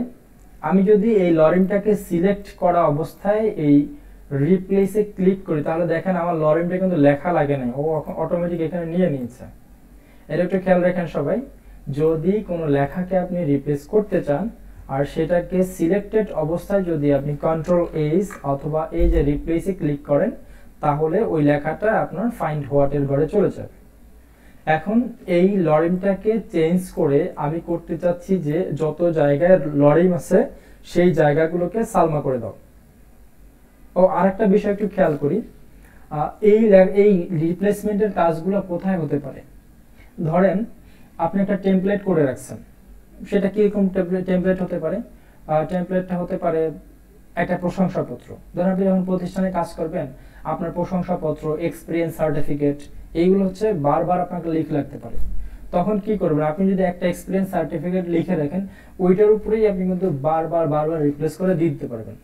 আমি যদি এই লরিমটাকে সিলেক্ট করা অবস্থায় এই রিপ্লেসে ক্লিক করি তাহলে দেখেন আমার লরিমটা কিন্তু লেখা লাগে নাই, ও অটোমেটিক এখানে নিয়ে নিয়েছে। এটা একটু খেয়াল রাখেন সবাই, যদি কোনো লেখাকে আপনি রিপ্লেস করতে চান আর সেটাকে সিলেক্টেড অবস্থায় যদি আপনি কন্ট্রোল এইচ অথবা এই যে রিপ্লেসে ক্লিক করেন তাহলে ওই লেখাটা আপনার ফাইন্ড হোয়াট এর ঘরে চলে যাবে। এখন এই লরিমটাকে চেঞ্জ করে আমি করতে চাচ্ছি যে যত জায়গায় লরিম আছে সেই জায়গাগুলোকে সালমা করে দাও। ও আরেকটা বিষয় একটু খেয়াল করি, এই রিপ্লেসমেন্টের কাজগুলো কোথায় হতে পারে। ধরেন আপনি একটা টেমপ্লেট করে রাখছেন, সেটা কিরকম টেমপ্লেট হতে পারে? টেমপ্লেটটা হতে পারে একটা প্রশংসাপত্র। ধরেন আপনি যখন প্রতিষ্ঠানে কাজ করবেন আপনার প্রশংসাপত্র, এক্সপিরিয়েন্স সার্টিফিকেট এইগুলো হচ্ছে বারবার আপনাকে লিখে রাখতে পারে। তখন কি করবেন, আপনি যদি একটা এক্সপিরিয়েন্স সার্টিফিকেট লিখে রাখেন ওইটার উপরেই আপনি কিন্তু বারবার রিপ্লেস করে দিতে পারবেন।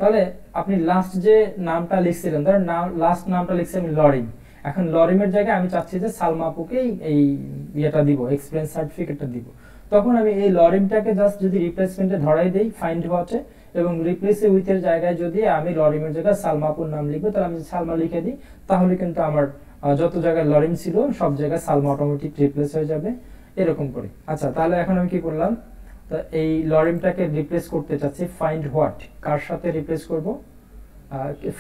তাহলে আপনি লাস্ট যে নামটা লিখছিলেন, ধরেন লাস্ট নামটা লিখছি আমি লরিম, এখন লরিমের জায়গায় আমি চাচ্ছি যে সালমা আপুকেই এই ইয়েটা দিব, এক্সপিরিয়েন্স সার্টিফিকেটটা দিব। তখন আমি এই লরিমটাকে জাস্ট যদি রিপ্লেসমেন্টে ধরাই দেই ফাইন্ড হোয়াটে, এবং রিপ্লেসে উইথ এর জায়গায় যদি আমি লরিমের জায়গায় সালমা আপুর নাম লিখবো, তাহলে আমি সালমা লিখে দিই, তাহলে কিন্তু আমার যত জায়গায় লরিম ছিল সব জায়গায় সালমা অটোমেটিক রিপ্লেস হয়ে যাবে, এরকম করে। আচ্ছা, তাহলে এখন আমি কি করলাম, তো এই লরিমটাকে রিপ্লেস করতে চাচ্ছি ফাইন্ড হোয়াট, কার সাথে রিপ্লেস করব,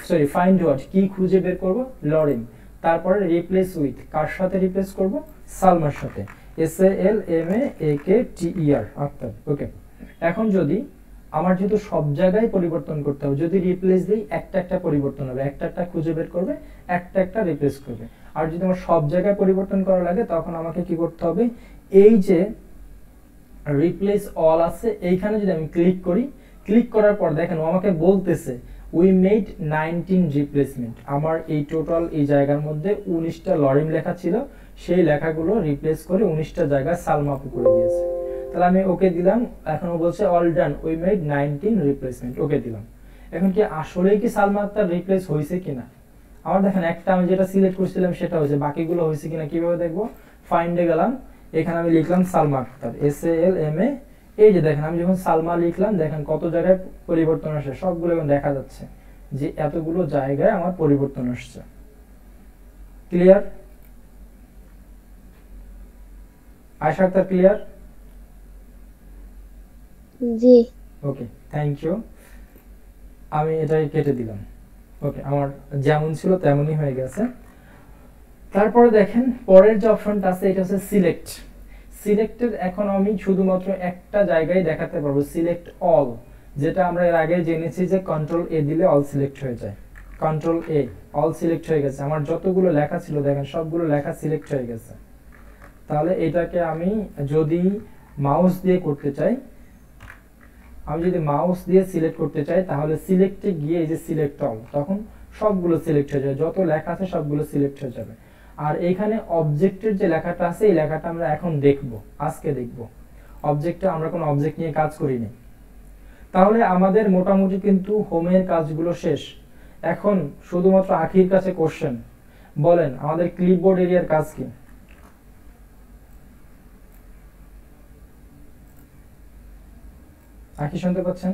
সরি ফাইন্ড হোয়াট কি খুঁজে বের করব, লরিম, তারপরে রিপ্লেস উইথ কার সাথে রিপ্লেস করব, সালমার সাথে, SALMAAKTER আক্তার। ওকে, এখন যদি আমার যেহেতু সব জায়গায় পরিবর্তন করতে হবে, যদি রিপ্লেস দিই একটা একটা পরিবর্তন হবে, একটা একটা খুঁজে বের করবে, একটা একটা রিপ্লেস করবে। আর যদি আমার সব জায়গায় পরিবর্তন করা লাগে তখন আমাকে কি করতে হবে, এই যে রিপ্লেস অল আছে এইখানে যদি আমি ক্লিক করি, ক্লিক করার পর দেখেন ও আমাকে বলতেছে উই মেড 19 রিপ্লেসমেন্ট, আমার এই টোটাল এই জায়গার মধ্যে 19টা লরিম লেখা ছিল, সেই লেখাগুলো রিপ্লেস করে 19টা জায়গা সালমা আপু করে দিয়েছে। তাহলে আমি ওকে দিলাম, এখন ও বলছে all done we made 19 replacement, okay দিলাম। এখন কি আসলেই কি সালমা আক্তার রিপ্লেস হয়েছে কিনা, আমার দেখেন একটা আমি যেটা সিলেক্ট করছিলাম সেটা হয়েছে, বাকিগুলো হয়েছে কিনা কিভাবে দেখবো, ফাইন্ডে গেলাম, এখানে আমি লিখলাম সালমা আক্তার, SALMA, এই যে দেখেন আমি যখন সালমা লিখলাম দেখেন কত জায়গায় পরিবর্তন আসে, সবগুলো এখন দেখা যাচ্ছে যে এতগুলো জায়গায় আমার পরিবর্তন আসছে। ক্লিয়ার? আয়শা আক্তার ক্লিয়ার? জি। Okay, thank you. আমি এটাই কেটে দিলাম। ওকে, আমার যেমন ছিল তেমনই হয়ে গেছে। তারপরে দেখেন পরের যে অপশনটা আছে এটা হচ্ছে সিলেক্ট। সিলেক্টেড এখন আমি শুধুমাত্র একটা জায়গায় দেখাতে পারবো, সিলেক্ট অল, যেটা আমরা এর আগে জেনেছি যে কন্ট্রোল এ দিলে অল সিলেক্ট হয়ে যায়। কন্ট্রোল এ, অল সিলেক্ট হয়ে গেছে, আমার যতগুলো লেখা ছিল দেখেন সবগুলো লেখা সিলেক্ট হয়ে গেছে। তাহলে এটাকে আমি যদি মাউস দিয়ে করতে চাই, আমি যদি মাউস দিয়ে সিলেক্ট করতে চাই তাহলে সিলেক্টে গিয়ে এই যে সিলেক্ট অল, তখন সবগুলো সিলেক্ট হয়ে যাবে, যত লেখা আছে সবগুলো সিলেক্ট হয়ে যাবে। আর এখানে অবজেক্টের যে লেখাটা আছে এই লেখাটা আমরা এখন দেখব, আজকে দেখব। অবজেক্টে আমরা কোনো অবজেক্ট নিয়ে কাজ করিনি। তাহলে আমাদের মোটামুটি কিন্তু হোমের কাজগুলো শেষ। এখন শুধুমাত্র আখির কাছে কোশ্চেন, বলেন আমাদের ক্লিপবোর্ড এরিয়ার কাজ কি? আখি শুনতে পাচ্ছেন?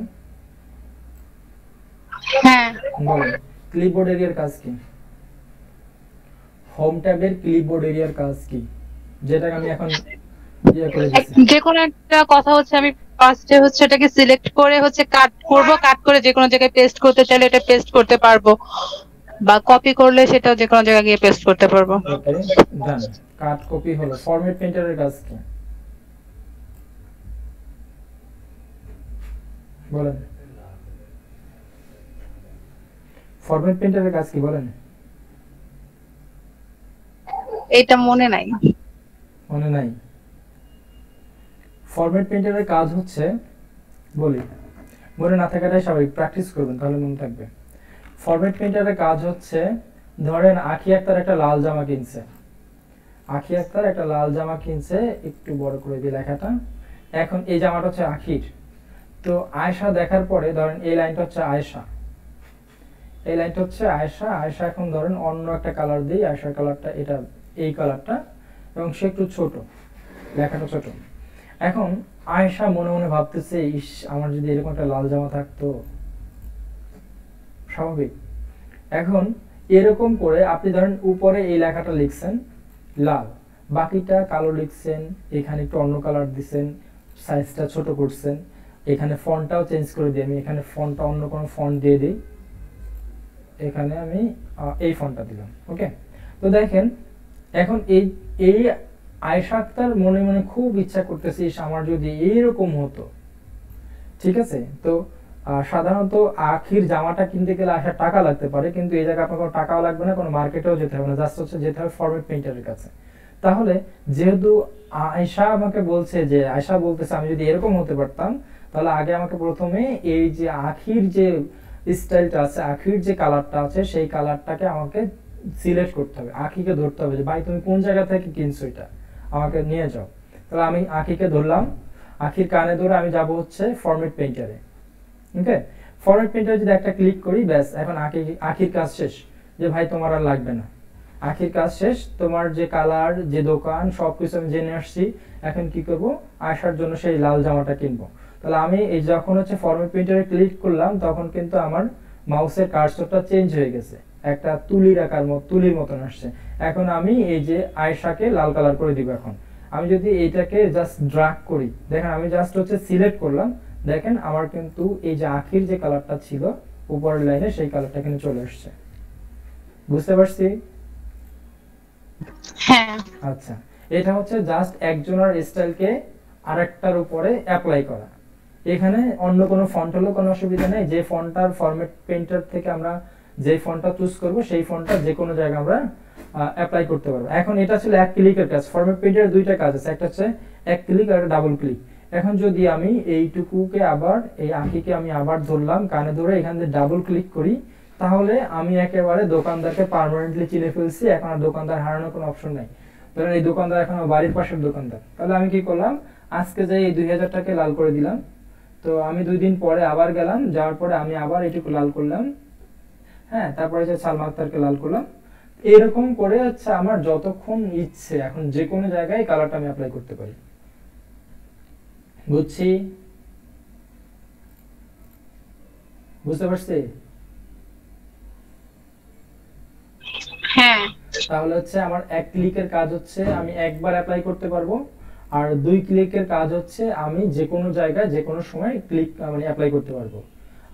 হ্যাঁ, বলেন ক্লিপবোর্ড এরিয়ার কাজ কি? হোম ট্যাবের ক্লিপবোর্ড এরিয়ার কাজ কি, যেটা আমি এখন ইয়ে করে দিচ্ছি। যে কোনো একটা কথা হচ্ছে আমি ফার্স্টে হচ্ছে এটাকে সিলেক্ট করে হচ্ছে কাট করব, কাট করে যে কোনো জায়গায় পেস্ট করতে চাইলে এটা পেস্ট করতে পারবো, বা কপি করলে সেটাও যে কোনো জায়গায় গিয়ে পেস্ট করতে পারবো। ওকে, ডান। কাট কপি হলো। ফরম্যাট প্রিন্টারের কাজ কি বলেন? ফরম্যাট প্রিন্টারের কাজ কি বলেন? এটা মনে নাই। মনে নাই? ফরম্যাট প্রিন্টারের কাজ হচ্ছে, বলি মনে না থাকাটাই স্বাভাবিক, প্র্যাকটিস করবেন তাহলে মনে থাকবে। ফরম্যাট প্রিন্টারের কাজ হচ্ছে, ধরেন আখি আক্তার একটা লাল জামা কিনছে, আখি আক্তার একটা লাল জামা কিনছে, একটু বড় করে দিই লেখাটা। এখন এই জামাটা হচ্ছে আখির, তো আয়েশা দেখার পরে ধরেন এই লাইনটা হচ্ছে আয়েশা, এই লাইনটা হচ্ছে আয়েশা। আয়েশা এখন ধরেন অন্য একটা কালার দিই, আয়েশার কালারটা এটা, এই কালারটা, এবং সে একটু ছোট, লেখাটা ছোট। এখন আয়েশা মনে মনে ভাবতেছে ইস আমার যদি এরকম একটা লাল জামা থাকতো, স্বাভাবিক। এখন এরকম করে আপনি ধরেন উপরে এই লেখাটা লিখছেন লাল, বাকিটা কালো লিখছেন, এখানে একটু অন্য কালার দিচ্ছেন, সাইজটা ছোট করছেন, এখানে ফন্টটাও চেঞ্জ করে দিই, আমি এখানে ফন্টটা অন্য কোনো ফন্ট দিয়ে দিই, এখানে আমি এই ফন্টটা দিলাম। ওকে, তো দেখেন এখন এই এই আয়েশা আক্তার মনে মনে খুব ইচ্ছা করতেছে আমার যদি এইরকম হতো, ঠিক আছে। তো সাধারণত আখির জামাটা কিনতে গেলে আসার টাকা লাগতে পারে, কিন্তু এই জায়গায় আপনার কোনো টাকাও লাগবে না, কোনো মার্কেটেও যেতে হবে না, জাস্ট হচ্ছে যেতে হবে ফরম্যাট প্রিন্টারের কাছে। তাহলে যেহেতু আয়েশা আমাকে বলছে, যে আয়েশা বলতেছে আমি যদি এরকম হতে পারতাম, তাহলে আগে আমাকে প্রথমে এই যে আখির যে স্টাইলটা আছে, আখির যে কালারটা আছে, সেই কালারটাকে আমাকে সিলেক্ট করতে হবে, আখিকে ধরতে হবে যে ভাই তুমি কোন জায়গা থেকে কিনছো, এটা আমাকে নিয়ে যাও। তাহলে আমি আখিকে ধরলাম, আখির কানে ধরে আমি যাব হচ্ছে ফরম্যাট প্রিন্টারে। ওকে, ফরম্যাট প্রিন্টার যদি একটা ক্লিক করি ব্যাস এখন আখির কাজ শেষ, যে ভাই তোমার আর লাগবে না, আখির কাজ শেষ, তোমার যে কালার যে দোকান সবকিছু আমি জেনে আসছি, এখন কি করব আসার জন্য সেই লাল জামাটা কিনবো। তাহলে আমি এই যখন হচ্ছে ফরম্যাট প্রিন্টারে ক্লিক করলাম তখন কিন্তু আমার মাউসের কার্সরটা চেঞ্জ হয়ে গেছে, একটা তুলির মতন আসছে। এখন আমি এই যে আয়েশাকে লাল কালার করে দিব। এখন আমি যদি এইটাকে জাস্ট ড্র্যাগ করি, দেখেন আমি জাস্ট হচ্ছে সিলেক্ট করলাম, দেখেন আমার কিন্তু এই যে আখির যে কালারটা ছিল উপরের লাইনে সেই কালারটা কিন্তু চলে আসছে। বুঝতে পারছি? হ্যাঁ আচ্ছা, এটা হচ্ছে জাস্ট একজনের স্টাইলকে আরেকটার উপরে অ্যাপ্লাই করা। এখানে অন্য কোনো ফন্ট হলেও কোনো অসুবিধা নেই, যে ফন্টটার ফরম্যাট পেইন্টার থেকে আমরা যে ফন্টটা চুজ করব সেই ফন্টটা যে কোনো জায়গায় আমরা অ্যাপ্লাই করতে পারবো। এখন এটা ছিল এক ক্লিকের কাজ। ফরম্যাট পেইন্টারের দুইটা কাজ আছে, একটা হচ্ছে এক ক্লিক আর একটা ডাবল ক্লিক। এখন যদি আমি এইটুকুকে আবার এই আঁকিকে আমি আবার ধরলাম, কানে ধরে এখান থেকে ডাবল ক্লিক করি, তাহলে আমি একেবারে দোকানদারকে পার্মানেন্টলি চিনে ফেলছি। এখন আর দোকানদার হারানোর কোনো অপশন নাই। ধরেন এই দোকানদার এখন আমার বাড়ির পাশের দোকানদার, তাহলে আমি কি করলাম, আজকে যাই এই 2000 টাকা লাল করে দিলাম। তো আমি 2 দিন পরে আবার গেলাম, যাওয়ার পরে আমি আবার এটুকু লাল করলাম, হ্যাঁ, তারপরে যে সালমা আক্তারকে লাল করলাম। এরকম করে হচ্ছে আমার যতক্ষণ ইচ্ছে এখন যে কোনো জায়গায় কালারটা আমি অ্যাপ্লাই করতে পারি। বুঝছি? বুঝতে পারছি? হ্যাঁ তাহলে হচ্ছে আমার এক ক্লিকের কাজ হচ্ছে আমি একবার অ্যাপ্লাই করতে পারবো, আর 2 ক্লিকের কাজ হচ্ছে আমি যে কোনো জায়গায় যে কোনো সময় ক্লিক মানে অ্যাপ্লাই করতে পারবো।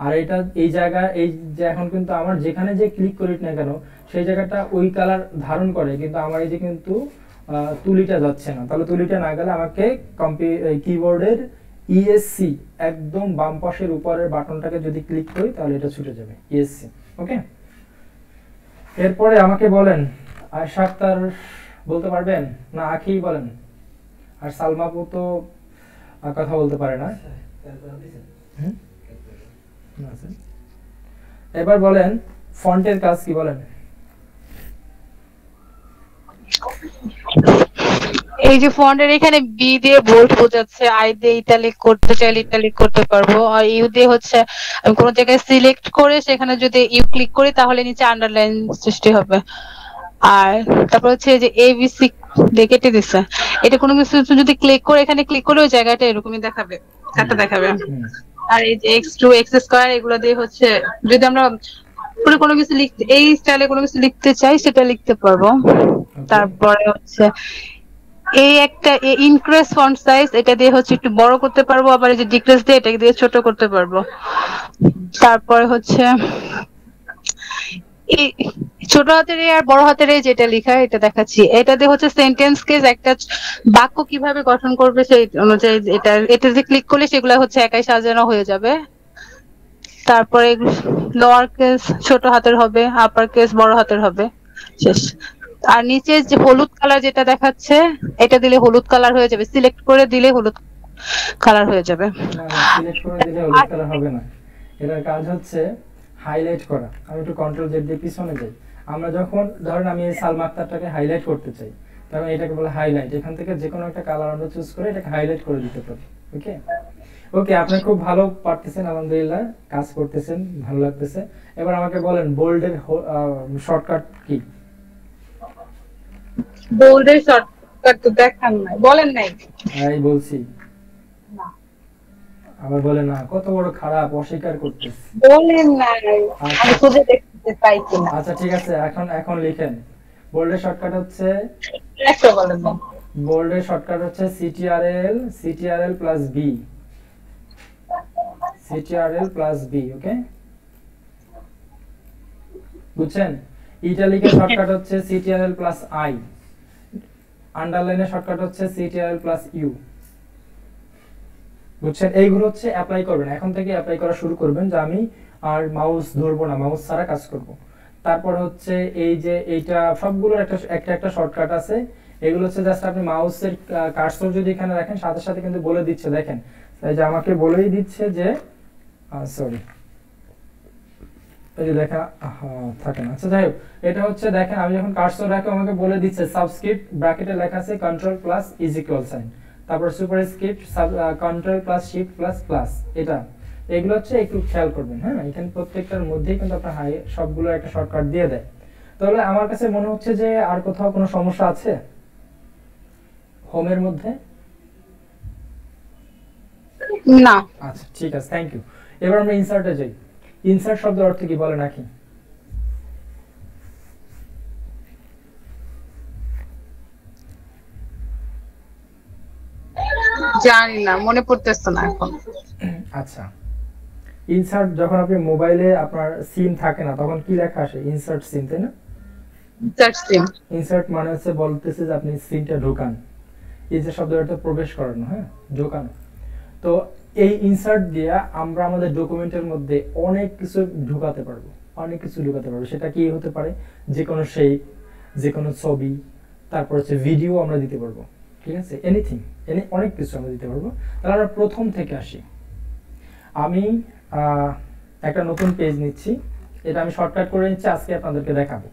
আর এটা এই জায়গা এই যে এখন কিন্তু আমার যেখানে যে ক্লিক করি না কেন সেই জায়গাটা ওই কালার ধারণ করে, কিন্তু আমার এই যে কিন্তু তুলিটা যাচ্ছে না। তাহলে তুলিটা না গেলে আমাকে কিবোর্ডের ইএসসি একদম বাম পাশের উপরের বাটনটাকে যদি ক্লিক করি তাহলে এটা ছুটে যাবে, ইএসসি। ওকে, এরপরে আমাকে বলেন আয়েশা আক্তার বলতে পারবেন না আখি বলেন? আর সালমাপু তো কথা বলতে পারে না। এবার বলেন ফন্টের কাজ কি বলেন? এই যে ফন্টের এখানে বি দিয়ে বোল্ড বোঝাচ্ছে, আই দিয়ে ইটালিক করতে চাইলে ইটালিক করতে পারবো, আর ইউ দিয়ে হচ্ছে আমি কোনো জায়গায় সিলেক্ট করে সেখানে যদি ইউ ক্লিক করি তাহলে নিচে আন্ডারলাইন সৃষ্টি হবে। আর তারপর হচ্ছে যে এবিসি দিয়ে কেটে দিচ্ছে, এটা কোনো কিছু যদি ক্লিক করে এখানে ক্লিক করে ওই জায়গাটা এরকমই দেখাবে, একটা দেখাবে। আর এই যে এক্স টু এক্স স্কোয়ার এগুলো দিয়ে হচ্ছে যদি আমরা পুরো কোনো কিছু লিখতে এই স্টাইলে কোনো কিছু লিখতে চাই সেটা লিখতে পারবো। তারপরে হচ্ছে এই একটা ইনক্রিজ ফন্ট সাইজ, এটা দিয়ে হচ্ছে একটু বড় করতে পারবো, আবার এই যে ডিক্রিজ দিয়ে এটা দিয়ে ছোট করতে পারবো। তারপরে হচ্ছে এই ছোট হাতের এ আর বড় হাতের এ যেটা লেখা এটা দেখাচ্ছি, এটা দিয়ে হচ্ছে সেন্টেন্স কেস একটা বাক্য কিভাবে গঠন করবে সেই অনুযায়ী এটাতে ক্লিক করলে সেগুলো হচ্ছে একাই সাজানো হয়ে যাবে। তারপরে লোয়ার কেস ছোট হাতের হবে, আপার কেস বড় হাতের হবে, শেষ। আর নিচে যে হলুদ কালার যেটা দেখাচ্ছে এটা দিলে হলুদ কালার হয়ে যাবে, সিলেক্ট করে দিলে হলুদ কালার হয়ে যাবে। না না, সিলেক্ট করে দিলে হলুদ কালার হবে না, এটার কাজ হচ্ছে হাইলাইট করা। আমি একটু কন্ট্রোল জেড দিয়ে পিছনে যাই। আমরা যখন ধরেন আমি এই সালমা আক্তারটাকে হাইলাইট করতে চাই, তখন এটাকে বলে হাইলাইট। এখান থেকে যে কোনো একটা কালার আমরা চুজ করে এটাকে হাইলাইট করে দিতে পারি। ওকে ওকে, আপনি খুব ভালো পারতেছেন, আলহামদুলিল্লাহ, কাজ করতেছেন, ভালো লাগতেছে। এবার আমাকে বলেন বোল্ডের শর্টকাট কি? বোল্ডের শর্টকাট তো দেখান নাই, বলেন নাই। এই বলছি আবার বলে না, কত বড় খারাপ, অস্বীকার করতেছে। বলেন নাই, আমি খুঁজে দেখতে পাইছি না। আচ্ছা ঠিক আছে, এখন লিখেন। বোল্ডের শর্টকাট হচ্ছে একটা বলেন না। বোল্ডের শর্টকাট হচ্ছে CTRL plus B, CTRL plus B. Okay, বুঝছেন? ইটালিকের শর্টকাট হচ্ছে CTRL প্লাস আই, আন্ডারলাইনের শর্টকাট হচ্ছে CTRL প্লাস ইউ। বুঝছেন? এইগুলো হচ্ছে অ্যাপ্লাই করবেন, এখন থেকে অ্যাপ্লাই করা শুরু করবেন, যে আমি আর মাউস ধরবো না, মাউস ছাড়া কাজ করব। তারপর হচ্ছে এই যে এইটা সবগুলোর একটা শর্টকাট আছে। এগুলো হচ্ছে জাস্ট আপনি মাউসের কার্সর যদি এখানে রাখেন সাথে সাথে কিন্তু বলে দিচ্ছে, দেখেন এই যে আমাকে বলেই দিচ্ছে যে সরি এই যে দেখা থাকে না। আচ্ছা যাই হোক, এটা হচ্ছে দেখেন আমি যখন কার্সর রাখি আমাকে বলে দিচ্ছে সাবস্ক্রিপ্ট ব্র্যাকেটে লেখা আছে control plus is equal sign, তারপর superscript control plus shift plus plus, এটা এগুলো হচ্ছে একটু খেয়াল করবেন। হ্যাঁ, এখানে প্রত্যেকটার মধ্যেই কিন্তু আপনার হাই সবগুলো একটা শর্টকাট দিয়ে দেয়। তাহলে আমার কাছে মনে হচ্ছে যে আর কোথাও কোনো সমস্যা আছে হোমের মধ্যে? না। আচ্ছা ঠিক আছে, থ্যাংক ইউ। এবার আমরা ইনসার্টে যাই। ইনসার্ট শব্দের অর্থ কি বলে নাকি? জানি না, মনে পড়তেছে না এখন। আচ্ছা, ইনসার্ট যখন আপনি মোবাইলে আপনার সিম থাকে না তখন কি লেখা আসে? ইনসার্ট সিম, তাই না? ইনসার্ট মানে হচ্ছে বলতেছে যে আপনি সিমটা ঢোকান। এই যে শব্দের অর্থ প্রবেশ করানো, হ্যাঁ, ঢোকানো। তো এই ইনসার্ট দিয়ে আমরা আমাদের ডকুমেন্টের মধ্যে অনেক কিছু ঢোকাতে পারবো, অনেক কিছু ঢোকাতে পারবো। সেটা কি হতে পারে? যে কোনো শেপ, যে কোনো ছবি, তারপর হচ্ছে ভিডিও আমরা দিতে পারবো, ঠিক আছে, এনিথিং, অনেক কিছু আমরা দিতে পারবো। তাহলে আমরা প্রথম থেকে আসি। আমি একটা নতুন পেজ নিচ্ছি, এটা আমি শর্টকাট করে নিচ্ছি, আজকে আপনাদেরকে দেখাবো।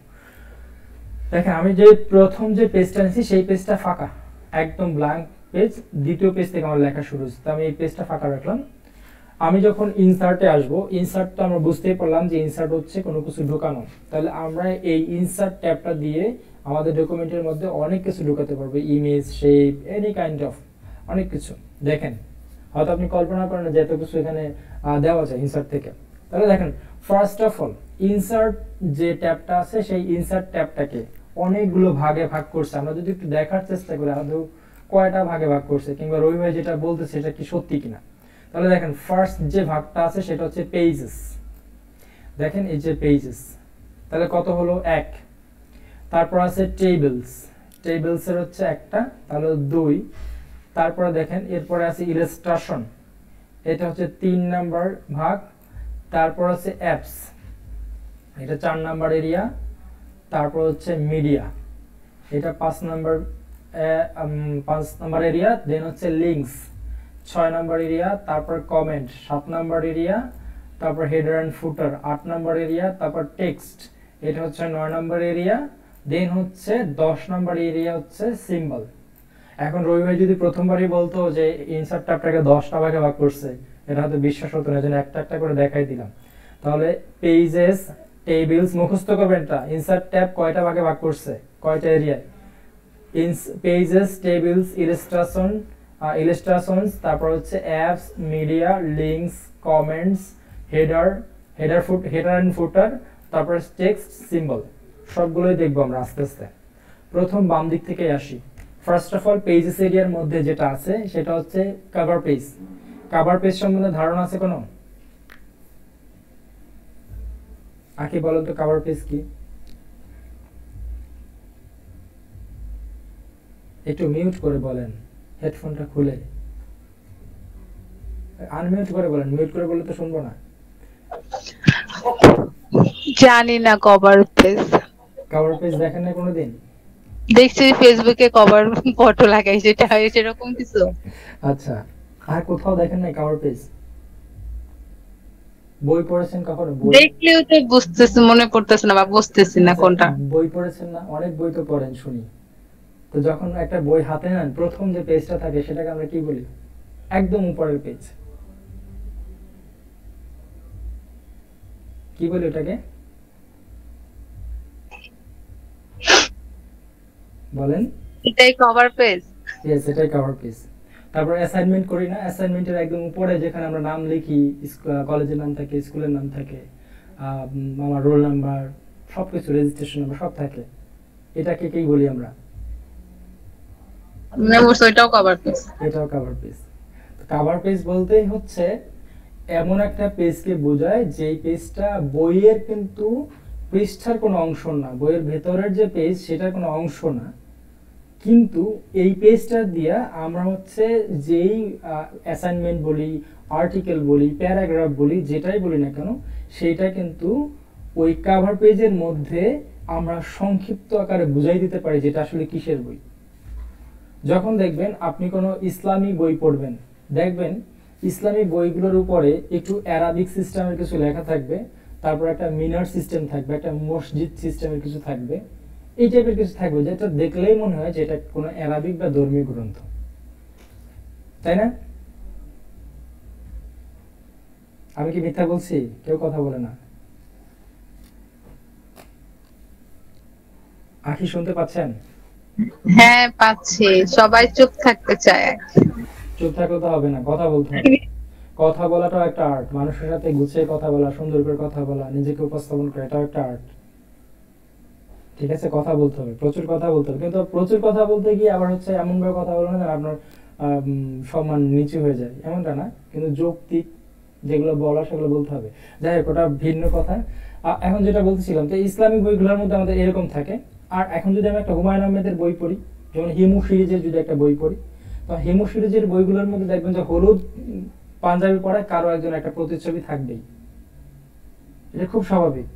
দেখেন আমি যে প্রথম যে পেজটা নিচ্ছি সেই পেজটা ফাঁকা, একদম ব্ল্যাঙ্ক পেজ। দ্বিতীয় পেজ থেকে আমার লেখা শুরু হচ্ছে, তো আমি এই পেজটা ফাঁকা রাখলাম। আমি যখন ইনসার্টে আসবো, ইনসার্টটা আমরা বুঝতেই পারলাম যে ইনসার্ট হচ্ছে কোনো কিছু ঢোকানো। তাহলে আমরা এই ইনসার্ট ট্যাবটা দিয়ে আমাদের ডকুমেন্টের মধ্যে অনেক কিছু ঢোকাতে পারবো, image, shape, any kind of অনেক কিছু। দেখেন হয়তো আপনি কল্পনা করেন না যে এত কিছু এখানে দেওয়া যায় ইনসার্ট থেকে। তাহলে দেখেন, ফার্স্ট অফ অল ইনসার্ট যে ট্যাবটা আছে সেই ইনসার্ট ট্যাবটাকে অনেকগুলো ভাগে ভাগ করছে। আমরা যদি একটু দেখার চেষ্টা করি আদৌ কয়টা ভাগে ভাগ করছে, কিংবা রবি ভাই যেটা বলতেছে সেটা কি সত্যি কিনা। তাহলে দেখেন ফার্স্ট যে ভাগটা আছে সেটা হচ্ছে পেজেস। দেখেন এই যে পেজেস, তাহলে কত হলো? 1। তারপর আছে টেবিলস, টেবিলসের হচ্ছে একটা, তাহলে 2। তারপরে দেখেন এরপরে আছে ইলাস্ট্রেশন, এটা হচ্ছে 3 নাম্বার ভাগ। তারপর আছে অ্যাপস, এটা 4 নাম্বার এরিয়া। তারপর হচ্ছে মিডিয়া, এটা 5 নাম্বার এরিয়া। দেন হচ্ছে লিঙ্কস, 6 নাম্বার এরিয়া। তারপর কমেন্ট, 7 নাম্বার এরিয়া। তারপর header and footer, 8 number area. তারপর টেক্সট, এটা হচ্ছে 9 নাম্বার এরিয়া। দেন হচ্ছে 10 নাম্বার এরিয়া হচ্ছে সিম্বল। এখন রবি ভাই যদি প্রথমবারই বলতো যে ইনসার্ট ট্যাবটাকে 10টা ভাগে ভাগ করছে, এটা হয়তো বিশ্বাস হতো না, জন্য একটা একটা করে দেখাই দিলাম। তাহলে পেজেস, টেবিলস মুখস্থ করবেন। এটা ইনসার্ট ট্যাব কয়টা ভাগে ভাগ করছে, কয়টা এরিয়ায়? পেজেস, টেবিলস, ইলাস্ট্রেশনস, তারপর হচ্ছে apps, media, links, comments, header and footer, তারপর টেক্সট, সিম্বল। সবগুলোই দেখবো আমরা আস্তে আস্তে। প্রথম বাম দিক থেকে আসি। ফার্স্ট অফ অল পেজেস এরিয়ার মধ্যে যেটা আছে সেটা হচ্ছে কভার পেজ। কভার পেজ সম্বন্ধে ধারণা আছে কোনো? আকি বলেন তো কভার পেজ কি? একটু মিউট করে বলেন, হেডফোনটা খুলে। আনমিউট করে বলেন, মিউট করে বলে তো শুনবো না। জানি না কভার পেজ। কভার পেজ দেখেন না কোনোদিন? দেখছি ফেসবুকে কভার ফটো লাগাই, যেটা হয় সেরকম কিছু। আচ্ছা, আর কোথাও দেখেন না কভার পেজ? বই পড়েছেন কখনো? বই দেখলেও তো বুঝতেছি, মনে পড়তেছে না বা বুঝতেছি না কোনটা। বই পড়েছেন না? অনেক বই তো পড়েন শুনি। তো যখন একটা বই হাতে নেন, প্রথম যে পেজটা থাকে সেটাকে আমরা কি বলি? একদম উপরের পেজ কি বলি ওটাকে? বলেন। এটাই কভার পেজ। ইয়েস, এটাই কভার পেজ। তারপর অ্যাসাইনমেন্ট করি না, অ্যাসাইনমেন্টের একদম উপরে যেখানে আমরা নাম লিখি, কলেজের নাম থাকে, স্কুলের নাম থাকে, আমার রোল নাম্বার, সবকিছু, রেজিস্ট্রেশন নাম্বার সব থাকে, এটাকে কি বলি আমরা? এটাও কভার পেজ। এটাও কভার পেজ। কভার পেজ বলতেই হচ্ছে এমন একটা পেজকে বোঝায় যেই পেজটা বইয়ের কিন্তু পৃষ্ঠার কোনো অংশ না, বইয়ের ভেতরের যে পেজ সেটার কোনো অংশ না, কিন্তু এই পেজটা দিয়ে আমরা হচ্ছে যেই অ্যাসাইনমেন্ট বলি, আর্টিকেল বলি, প্যারাগ্রাফ বলি, যেটাই বলি না কেন, সেইটা কিন্তু ওই কভার পেজের মধ্যে আমরা সংক্ষিপ্ত আকারে বুঝাই দিতে পারি যেটা আসলে কিসের বই। যখন দেখবেন আপনি কোনো ইসলামী বই পড়বেন, দেখবেন ইসলামী বইগুলোর উপরে একটু অ্যারাবিক সিস্টেমের কিছু লেখা থাকবে, তারপর একটা মিনার সিস্টেম থাকবে, একটা মসজিদ সিস্টেমের কিছু থাকবে, এই টাইপের কিছু থাকবে, যেটা দেখলেই মনে হয় যে এটা কোনো অ্যারাবিক বা ধর্মীয় গ্রন্থ, তাই না? আমি কি মিথ্যা বলছি? কেউ কথা বলে না। আখি শুনতে পাচ্ছেন? হ্যাঁ পাচ্ছি, সবাই চুপ থাকতে চায়। চুপ থাকলে তো হবে না, কথা বলতে হবে। কথা বলাটাও একটা আর্ট, মানুষের সাথে গুছিয়ে কথা বলা, সুন্দর করে কথা বলা, নিজেকে উপস্থাপন করা, এটাও একটা আর্ট। ঠিক আছে, কথা বলতে হবে, প্রচুর কথা বলতে হবে, কিন্তু প্রচুর কথা বলতে গিয়ে আবার হচ্ছে এমন ভাবে কথা বলবেন না আপনার সম্মান নিচু হয়ে যায়, এমনটা না, কিন্তু যৌক্তিক যেগুলো বলা সেগুলো বলতে হবে। যাই হোক, ওটা ভিন্ন কথা। এখন যেটা বলতেছিলাম, তো ইসলামিক বইগুলোর মধ্যে আমাদের এরকম থাকে। আর এখন যদি আমি একটা হুমায়ুন আহমেদের বই পড়ি, যেমন হিমু সিরিজের যদি একটা বই পড়ি, তো হিমু সিরিজের বইগুলোর মধ্যে দেখবেন যে হলুদ পাঞ্জাবি পরায় কারো একজন একটা প্রতিচ্ছবি থাকবেই, এটা খুব স্বাভাবিক।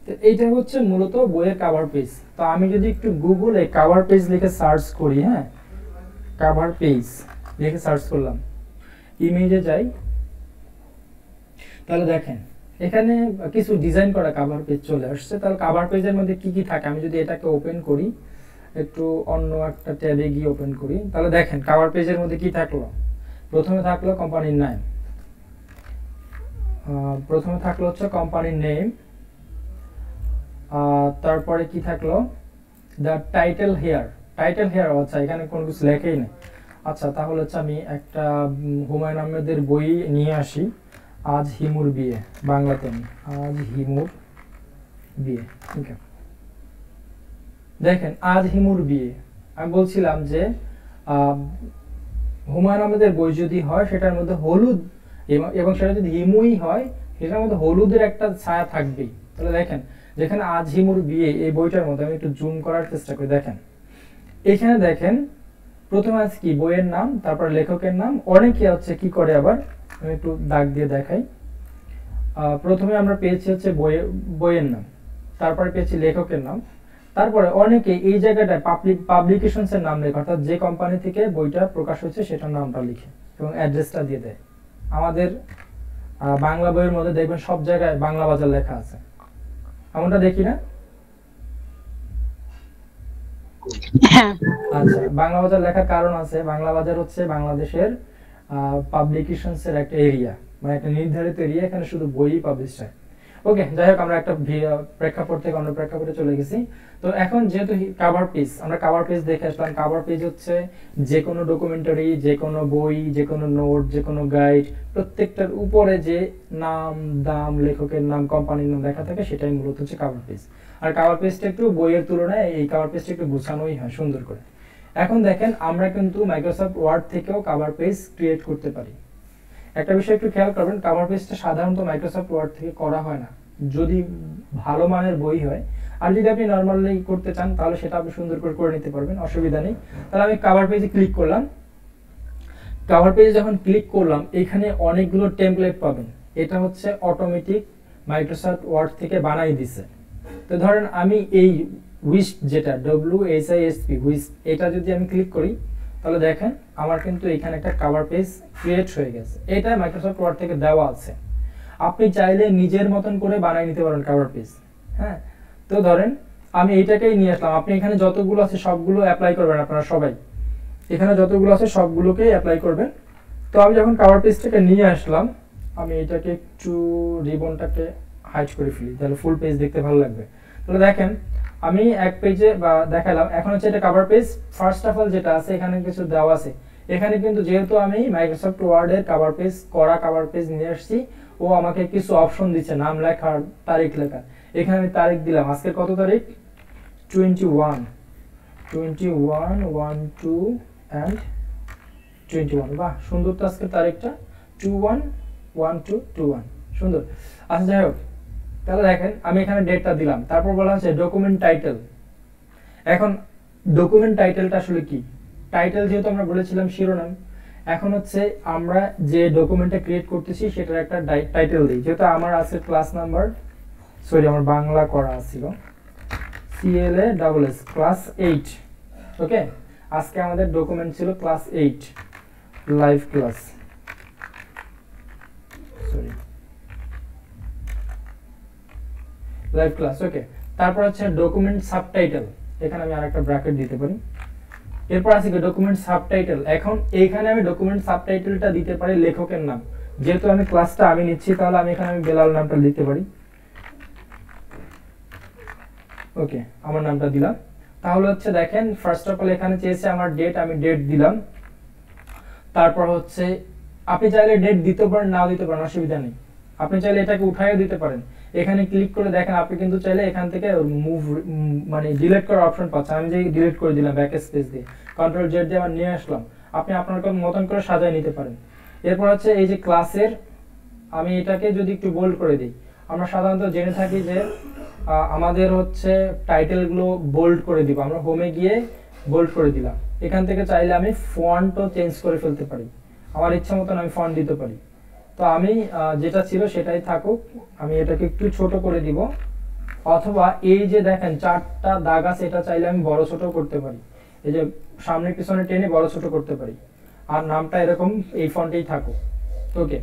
তো এইটা হচ্ছে মূলত বইয়ের কভার পেজ। তো আমি যদি একটু গুগলে কভার পেজ লিখে সার্চ করি, হ্যাঁ, কভার পেজ লিখে সার্চ করলাম, ইমেজে যাই, তাহলে দেখেন এখানে কিছু ডিজাইন করা কভার পেজ চলে আসছে। তাহলে কভার পেজের মধ্যে কি কি থাকে, আমি যদি এটাকে ওপেন করি, একটু অন্য একটা ট্যাবে গিয়ে ওপেন করি, তাহলে দেখেন কভার পেজের মধ্যে কি থাকলো। প্রথমে থাকলো কোম্পানির নাম, প্রথমে থাকলো হচ্ছে কোম্পানির নেম, তারপরে কি থাকলো, the title here, title here, আচ্ছা এখানে কোনো কিছু লেখেই নেই। আচ্ছা তাহলে হচ্ছে আমি একটা হুমায়ুন আহমেদের বই নিয়ে আসি, আজ হিমুর বিয়ে, বাংলাতে আমি আজ হিমুর বিয়ে, ঠিক আছে। দেখেন আজ হিমুর বিয়ে, আমি বলছিলাম যে হুমায়ুন আহমেদের বই যদি হয় সেটার মধ্যে হলুদ, এবং সেটা যদি হিমুই হয় সেটার মধ্যে হলুদের একটা ছায়া থাকবেই। তাহলে দেখেন যেখানে আজ হিমুর বিয়ে, এই বইটার মধ্যে আমি একটু জুম করার চেষ্টা করি, দেখেন এখানে দেখেন প্রথমে আছে কি, বইয়ের নাম, তারপর লেখকের নাম। অনেকে হচ্ছে কি করে, আবার আমি একটু দাগ দিয়ে দেখাই, প্রথমে আমরা পেয়েছি হচ্ছে বইয়ের নাম, তারপরে পেয়েছি লেখকের নাম, তারপরে অনেকে এই জায়গাটায় পাবলিকেশনস এর নাম লেখে, অর্থাৎ যে কোম্পানি থেকে বইটা প্রকাশ হয়েছে সেটার নামটা লিখে এবং অ্যাড্রেসটা দিয়ে দেয়। আমাদের বাংলা বইয়ের মধ্যে দেখবেন সব জায়গায় বাংলা বাজার লেখা আছে, এমনটা দেখি না? আচ্ছা, বাংলা বাজার লেখার কারণ আছে, বাংলা বাজার হচ্ছে বাংলাদেশের পাবলিকেশনস এর একটা এরিয়া, মানে একটা নির্ধারিত এরিয়া, এখানে শুধু বই পাবলিশ হয়। ওকে, যাই হোক, আমরা একটা প্রেক্ষাপট থেকে অন্য প্রেক্ষাপটে চলে গেছি। তো এখন যেহেতু কভার পেজ, আমরা কভার পেজ দেখে আসলাম। কভার পেজ হচ্ছে যে কোনো ডকুমেন্টারি, যে কোনো বই, যে কোনো নোট, যে কোনো গাইড, প্রত্যেকটার উপরে যে নাম, দাম, লেখকের নাম, কোম্পানির নাম লেখা থাকে, সেটাই মূলত হচ্ছে কভার পেজ। আর কভার পেজটা একটু বইয়ের তুলনায় এই কভার পেজটা একটু গোছানোই হয় সুন্দর করে। এখন দেখেন আমরা কিন্তু মাইক্রোসফট ওয়ার্ড থেকেও কভার পেজ ক্রিয়েট করতে পারি। একটা বিষয় একটু খেয়াল করবেন, কভার পেজটা সাধারণত মাইক্রোসফট ওয়ার্ড থেকে করা হয় না, যদি ভালো মানের বই হয়। আর যদি আপনি নর্মালি করতে চান তাহলে সেটা আপনি সুন্দর করে নিতে পারবেন, অসুবিধা নেই। তাহলে আমি কভার পেজে ক্লিক করলাম। কভার পেজে যখন ক্লিক করলাম, এখানে অনেকগুলো টেমপ্লেট পাবেন। এটা হচ্ছে অটোমেটিক মাইক্রোসফট ওয়ার্ড থেকে বানাই দিছে। তো ধরেন আমি এই উইস্প, যেটা WHISP উইস্প, এটা যদি আমি ক্লিক করি, তাহলে দেখেন আমার কিন্তু এখানে একটা কভার পেজ ক্রিয়েট হয়ে গেছে। এটা মাইক্রোসফট ওয়ার্ড থেকে দেওয়া আছে, আপনি চাইলে নিজের মতন করে বানিয়ে নিতে পারেন কভার পেজ। হ্যাঁ, তো ধরেন আমি এইটাকেই নিয়ে আসলাম, আপনি এখানে যতগুলো আছে সবগুলো অ্যাপ্লাই করবেন, আপনারা সবাই এখানে যতগুলো আছে সবগুলোকেই অ্যাপ্লাই করবেন। তো আমি যখন কভার পেজটাকে নিয়ে আসলাম, আমি এটাকে একটু রিবনটাকে হাইড করে ফেলি, তাহলে ফুল পেজ দেখতে ভালো লাগবে। তাহলে দেখেন আমি এক পেজে বা দেখালাম। এখন হচ্ছে এটা cover page. First of all যেটা আছে, এখানে কিছু দেওয়া আছে। এখানে কিন্তু যেহেতু আমি মাইক্রোসফট ওয়ার্ডের কভার পেজ করা কভার পেজ নিয়ে আসছি, ও আমাকে কিছু অপশন দিচ্ছে, নাম লেখার, তারিখ লেখার। এখানে আমি তারিখ দিলাম, আজকে কত তারিখ, 21/1/2 বাহ, সুন্দর তো আজকের তারিখটা, 21/1/2/21, সুন্দর। আচ্ছা যাই হোক, তাহলে দেখেন আমি এখানে ডেটটা দিলাম। তারপর বলা হচ্ছে ডকুমেন্ট টাইটেল। এখন ডকুমেন্ট টাইটেলটা আসলে কি? টাইটেল যেহেতু আমরা বলেছিলাম শিরোনাম, এখন হচ্ছে আমরা যে ডকুমেন্টটা ক্রিয়েট করতেছি সেটার একটা টাইটেল দিই। যেহেতু আমার আছে ক্লাস নাম্বার, সরি আমার বাংলা করা ছিল CLASS ক্লাস 8। ওকে, আজকে আমাদের ডকুমেন্ট ছিল class 8 live class, sorry live class. Okay, তারপর হচ্ছে ডকুমেন্ট সাবটাইটেল, এখানে আমি আরেকটা ব্র্যাকেট দিতে পারি। এরপর আছে কি ডকুমেন্ট সাবটাইটেল। এখন এইখানে আমি ডকুমেন্ট সাবটাইটেলটা দিতে পারি লেখকের নাম। যেহেতু আমি ক্লাসটা আমি নিচ্ছি তাহলে আমি এখানে বেলাল নামটা দিতে পারি। ওকে, আমার নামটা দিলাম। তাহলে হচ্ছে দেখেন ফার্স্ট অফ অল এখানে চেয়েছে আমার ডেট, আমি ডেট দিলাম। তারপর হচ্ছে আপনি চাইলে ডেট দিতে পারেন, নাও দিতে পারেন, অসুবিধা নেই। আপনি চাইলে এটাকে উঠাইও দিতে পারেন। এখানে ক্লিক করে দেখেন আপনি কিন্তু চাইলে এখান থেকে মুভ মানে ডিলিট করার অপশন পাচ্ছেন। আমি যে ডিলিট করে দিলাম ব্যাক স্পেস দিয়ে, কন্ট্রোল জেড দিয়ে আবার নিয়ে আসলাম। আপনি আপনার মতন করে সাজিয়ে নিতে পারেন। এরপর হচ্ছে এই যে ক্লাসের, আমি এটাকে যদি একটু বোল্ড করে দিই, আমরা সাধারণত জেনে থাকি যে আমাদের হচ্ছে টাইটেলগুলো বোল্ড করে দিব। আমরা হোমে গিয়ে বোল্ড করে দিলাম। এখান থেকে চাইলে আমি ফন্টও চেঞ্জ করে ফেলতে পারি, আমার ইচ্ছা মতন আমি ফন্ট দিতে পারি। তো আমি যেটা ছিল সেটাই থাকুক, আমি এটাকে একটু ছোট করে দিব। অথবা এই যে দেখেন 4টা দাগ আছে, এটা চাইলে আমি বড় ছোট করতে পারি। এই যে সামনে পিছনে টেনে বড় ছোট করতে পারি। আর নামটা এরকম এই ফন্টেই থাকুক। ওকে,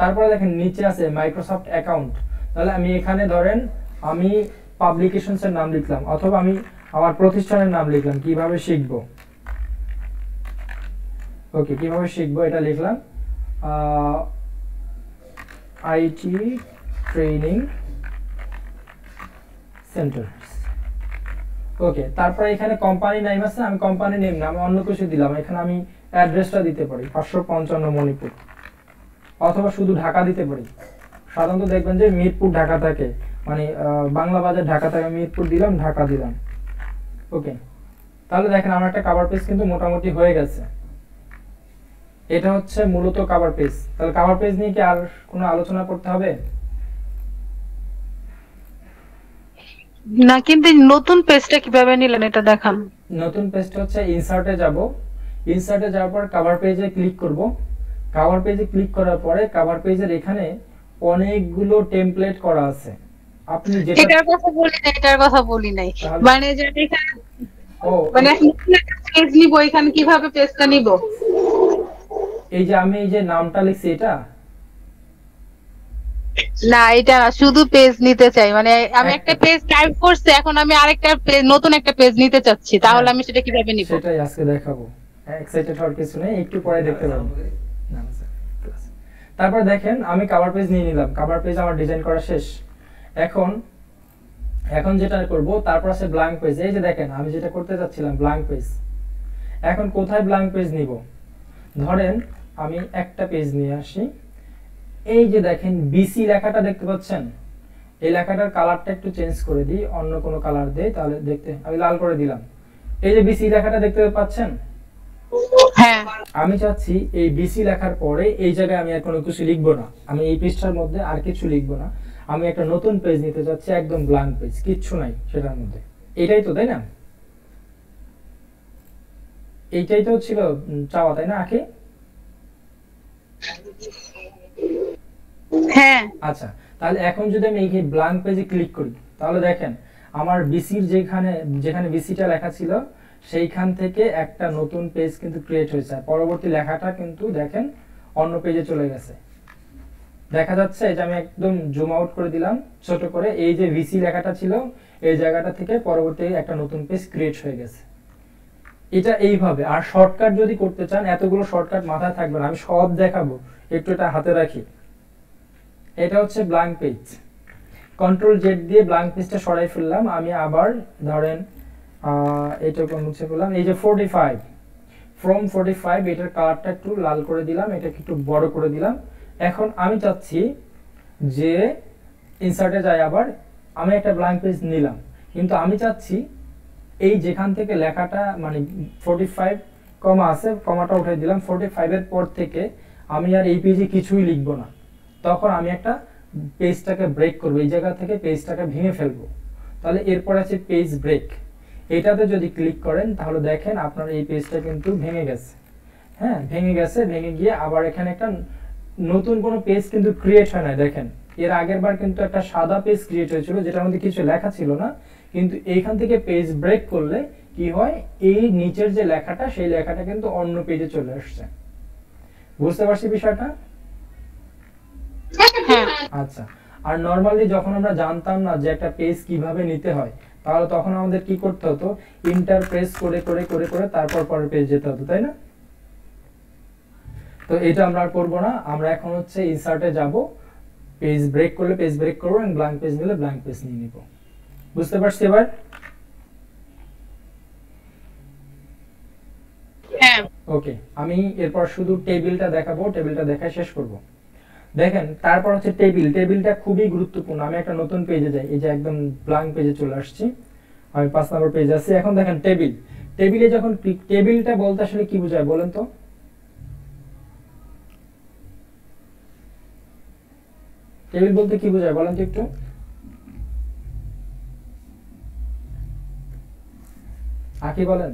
তারপরে দেখেন নিচে আছে মাইক্রোসফট অ্যাকাউন্ট। তাহলে আমি এখানে ধরেন আমি পাবলিকেশনসের নাম লিখলাম, অথবা আমি আমার প্রতিষ্ঠানের নাম লিখলাম, কিভাবে শিখবো। ওকে, কিভাবে শিখবো এটা লিখলাম, আইটি ট্রেনিং সেন্টার। ওকে, তারপরে এখানে কোম্পানি নেম আছে, আমি কোম্পানি নেম না, আমি অন্য কিছু দিলাম। এখানে আমি অ্যাড্রেসটা দিতে পারি 555 মণিপুর, অথবা শুধু ঢাকা দিতে পারি। সাধারণত দেখবেন যে মিরপুর ঢাকা থাকে, মানে বাংলা বাজার ঢাকা থাকে, মিরপুর দিলাম, ঢাকা দিলাম। ওকে, তাহলে দেখেন আমার একটা কভার পেজ কিন্তু মোটামুটি হয়ে গেছে। এটা হচ্ছে মূলত কভার পেজ। তাহলে কভার পেজ নিয়ে কি আর কোনো আলোচনা করতে হবে? না, কিন্তু নতুন পেজটা কিভাবে নিলেন এটা দেখান। নতুন পেজটা হচ্ছে ইনসার্টে যাব। ইনসার্টে যাওয়ার পর কভার পেজে ক্লিক করব। কভার পেজে ক্লিক করার পরে কভার পেজের এখানে অনেকগুলো টেমপ্লেট করা আছে। আপনি যেটা এটার কথা বলি নাই, মানে যে এখানে মানে পেজ নিব, এখানে কিভাবে পেজটা নিব? এই যে আমি এই যে নামটা লিখছি এটা না, এটা শুধু পেজ নিতে চাই, মানে আমি একটা পেজ টাইপ করছি, এখন আমি আরেকটা পেজ, নতুন একটা পেজ নিতে চাচ্ছি, তাহলে আমি সেটা কিভাবে নিব? সেটাই আজকে দেখাবো। এক্সাইটেড হওয়ার কিছু নেই, একটু পরে দেখতে পারবেন। তারপর দেখেন আমি কভার পেজ নিয়ে নিলাম। কভার পেজ আমার ডিজাইন করা শেষ। এখন যেটা করব, তারপর আছে ব্ল্যাঙ্ক পেজ। এই যে দেখেন আমি যেটা করতে যাচ্ছিলাম ব্ল্যাঙ্ক পেজ। এখন কোথায় ব্ল্যাঙ্ক পেজ নিব? ধরেন আমি একটা পেজ নিয়ে আসি। এই যে দেখেন বিসি লেখাটা দেখতে পাচ্ছেন, এই লেখাটার কালারটা একটু চেঞ্জ করে দিই, অন্য কোনো কালার দেই, তাহলে দেখতে, আমি লাল করে দিলাম। এই যে বিসি লেখাটা দেখতে পাচ্ছেন? হ্যাঁ, আমি চাচ্ছি এই বিসি লেখার পরে এই জায়গায় আমি আর কোনো কিছু লিখবো না, আমি এই পৃষ্ঠার মধ্যে আর কিছু লিখবো না। আমি একটা নতুন পেজ নিতে চাচ্ছি, একদম ব্ল্যাঙ্ক পেজ, কিচ্ছু নাই সেটার মধ্যে। এটাই তো, তাই না? এইটাই তো ছিল চাওয়া, তাই না আখি? হ্যাঁ। আচ্ছা, তাহলে এখন যদি আমি এই ব্ল্যাঙ্ক পেজে ক্লিক করি, তাহলে দেখেন আমার বিসির যেখানে বিসিটা লেখা ছিল সেইখান থেকে একটা নতুন পেজ কিন্তু ক্রিয়েট হয়েছে। পরবর্তী লেখাটা কিন্তু দেখেন অন্য পেজে চলে গেছে, দেখা যাচ্ছে। এই যে আমি একদম জুম আউট করে দিলাম ছোট করে, এই যে ভিসি লেখাটা ছিল এই জায়গাটা থেকে পরবর্তী একটা নতুন পেজ ক্রিয়েট হয়ে গেছে। এটা এইভাবে। আর শর্টকাট যদি করতে চান, এতগুলো শর্টকাট মাথায় থাকবে না, আমি সব দেখাবো, একটু এটা হাতে রাখি। এটা হচ্ছে ব্ল্যাঙ্ক পেজ। কন্ট্রোল জেড দিয়ে ব্ল্যাঙ্ক পেজটা সরাই ফেললাম। আমি আবার ধরেন এইটাকে মুছে ফেললাম। এই যে 45 ফ্রম 45, এটার কালারটা একটু লাল করে দিলাম, এটাকে একটু বড় করে দিলাম। এখন আমি চাচ্ছি যে ইনসার্টে যাই, আবার আমি একটা ব্ল্যাঙ্ক পেজ নিলাম, কিন্তু আমি চাচ্ছি এই যেখান থেকে লেখাটা মানে 45 কমা আছে, কমাটা উঠিয়ে দিলাম। 45 এর পর থেকে আমি আর এই পেজে কিছুই লিখবো না। তখন আমি একটা পেজটাকে ব্রেক করবো, এই জায়গা থেকে পেজটাকে ভেঙে ফেলবো। তাহলে এরপর আছে পেজ ব্রেক। এটাতে যদি ক্লিক করেন তাহলে দেখেন আপনার এই পেজটা কিন্তু ভেঙে গেছে। হ্যাঁ, ভেঙে গেছে। ভেঙে গিয়ে আবার এখানে একটা নতুন কোনো পেজ কিন্তু ক্রিয়েট হয় না। দেখেন এর আগের বার কিন্তু একটা সাদা পেজ ক্রিয়েট হয়েছিল যেটার মধ্যে কিছু লেখা ছিল না, কিন্তু এইখান থেকে পেজ ব্রেক করলে কি হয়, এই নিচের যে লেখাটা সেই লেখাটা কিন্তু অন্য পেজে চলে আসছে। বুঝতে পারছি বিষয়টা? আচ্ছা, আর নরমালি যখন আমরা জানতাম না যে একটা পেজ কিভাবে নিতে হয়, তাহলে তখন আমাদের কি করতে হতো, ইন্টার প্রেস করে করে করে করে তারপর পরের পেজ যেতে হতো, তাই না? তো এটা আমরা আর করবো না, আমরা এখন হচ্ছে ইনসার্টে যাব, পেজ ব্রেক করলে পেজ ব্রেক করবো এবং ব্ল্যাঙ্ক পেজ নিলে ব্ল্যাঙ্ক পেজ নিয়ে নিব। বুঝতে পারছি এবার? হ্যাঁ ওকে, আমি এরপর শুধু টেবিলটা দেখাবো, টেবিলটা দেখা শেষ করব। দেখেন তারপর হচ্ছে টেবিলটা খুবই গুরুত্বপূর্ণ। আমি একটা নতুন পেজে যাই, এই যে একদম ব্ল্যাঙ্ক পেজে চলে আসছি, আমি 5 নম্বর পেজে আছি। এখন দেখেন টেবিলে যখন টেবিলটা বলতে আসলে কি বোঝায় বলেন তো? টেবিল বলতে কি বোঝায় বলেন তো একটু? আকি বলেন।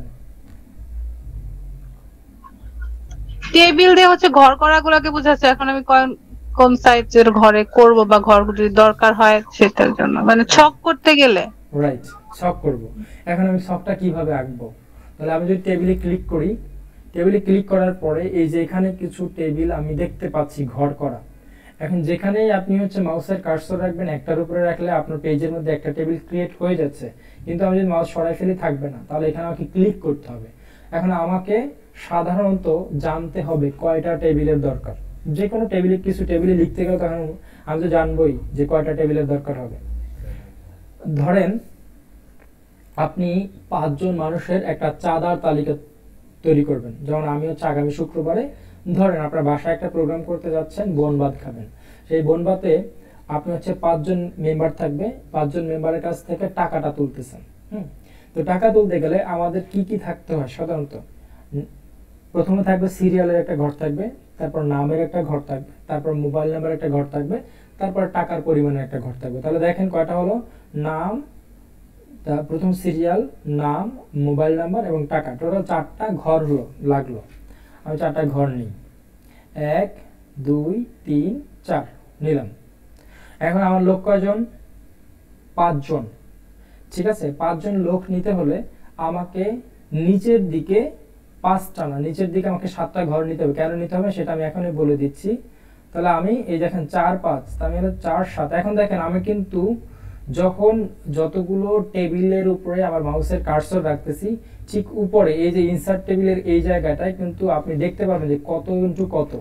টেবিল দিয়ে হচ্ছে ঘর করাগুলোকে বোঝাচ্ছে। এখন আমি কোন সাইজের ঘরে করব বা ঘর যদি দরকার হয় সেটার জন্য, মানে ছক করতে গেলে। রাইট, ছক করব। এখন আমি ছকটা কিভাবে আঁকবো? তাহলে আমি যদি টেবিলে ক্লিক করি, টেবিলে ক্লিক করার পরে এই যে এখানে কিছু টেবিল আমি দেখতে পাচ্ছি ঘর করা। এখন যেখানেই আপনি হচ্ছে মাউসের কার্সর রাখবেন, একটার উপরে রাখলে আপনার পেজের মধ্যে একটা টেবিল ক্রিয়েট হয়ে যাচ্ছে। কিন্তু আমি যদি মাউস সরাই ফেলি থাকবে না, তাহলে এখানে আমাকে ক্লিক করতে হবে। এখন আমাকে সাধারণত জানতে হবে কয়টা টেবিলের দরকার। যে কোনো টেবিলে কিছু টেবিলে লিখতে গেলে তখন আমি তো জানবই যে কয়টা টেবিলের দরকার হবে। ধরেন আপনি 5 জন মানুষের একটা চাঁদার তালিকা তৈরি করবেন। যেমন আমি হচ্ছে আগামী শুক্রবারে ধরেন আপনার বাসায় একটা প্রোগ্রাম করতে যাচ্ছেন, বনবাদ খাবেন। সেই বনবাতে আপনি হচ্ছে 5 জন মেম্বার থাকবে, 5 জন মেম্বারের কাছ থেকে টাকাটা তুলতেছেন। তো টাকা তুলতে গেলে আমাদের কি কি থাকতে হয় সাধারণত? প্রথমে থাকবে সিরিয়ালের একটা ঘর থাকবে, তারপর নামের একটা ঘর থাকবে, তারপর মোবাইল নাম্বার একটা ঘর থাকবে, তারপর টাকার পরিমাণের একটা ঘর থাকবে। তাহলে দেখেন কয়টা হলো? নাম, প্রথম সিরিয়াল, নাম, মোবাইল নাম্বার এবং টাকা, টোটাল 4টা ঘর লাগলো। আমি 4টা ঘর নিই, 1 2 3 4 নিলাম। এখন আমার লোক কয়জন? 5 জন। ঠিক আছে, 5 জন লোক নিতে হলে আমাকে নিচের দিকে 5টা না, নিচের দিকে আমাকে 7টা ঘর নিতে হবে। কেন নিতে হবে সেটা আমি এখনই বলে দিচ্ছি। তাহলে আমি এই দেখেন 4 5, আমি হলো 4 7। এখন দেখেন আমি কিন্তু যখন যতগুলো টেবিলের উপরে আমার মাউসের কার্সর রাখতেছি, ঠিক উপরে এই যে ইনসার্ট টেবিলের এই জায়গাটায় কিন্তু আপনি দেখতে পাবেন যে কত ইনটু কত।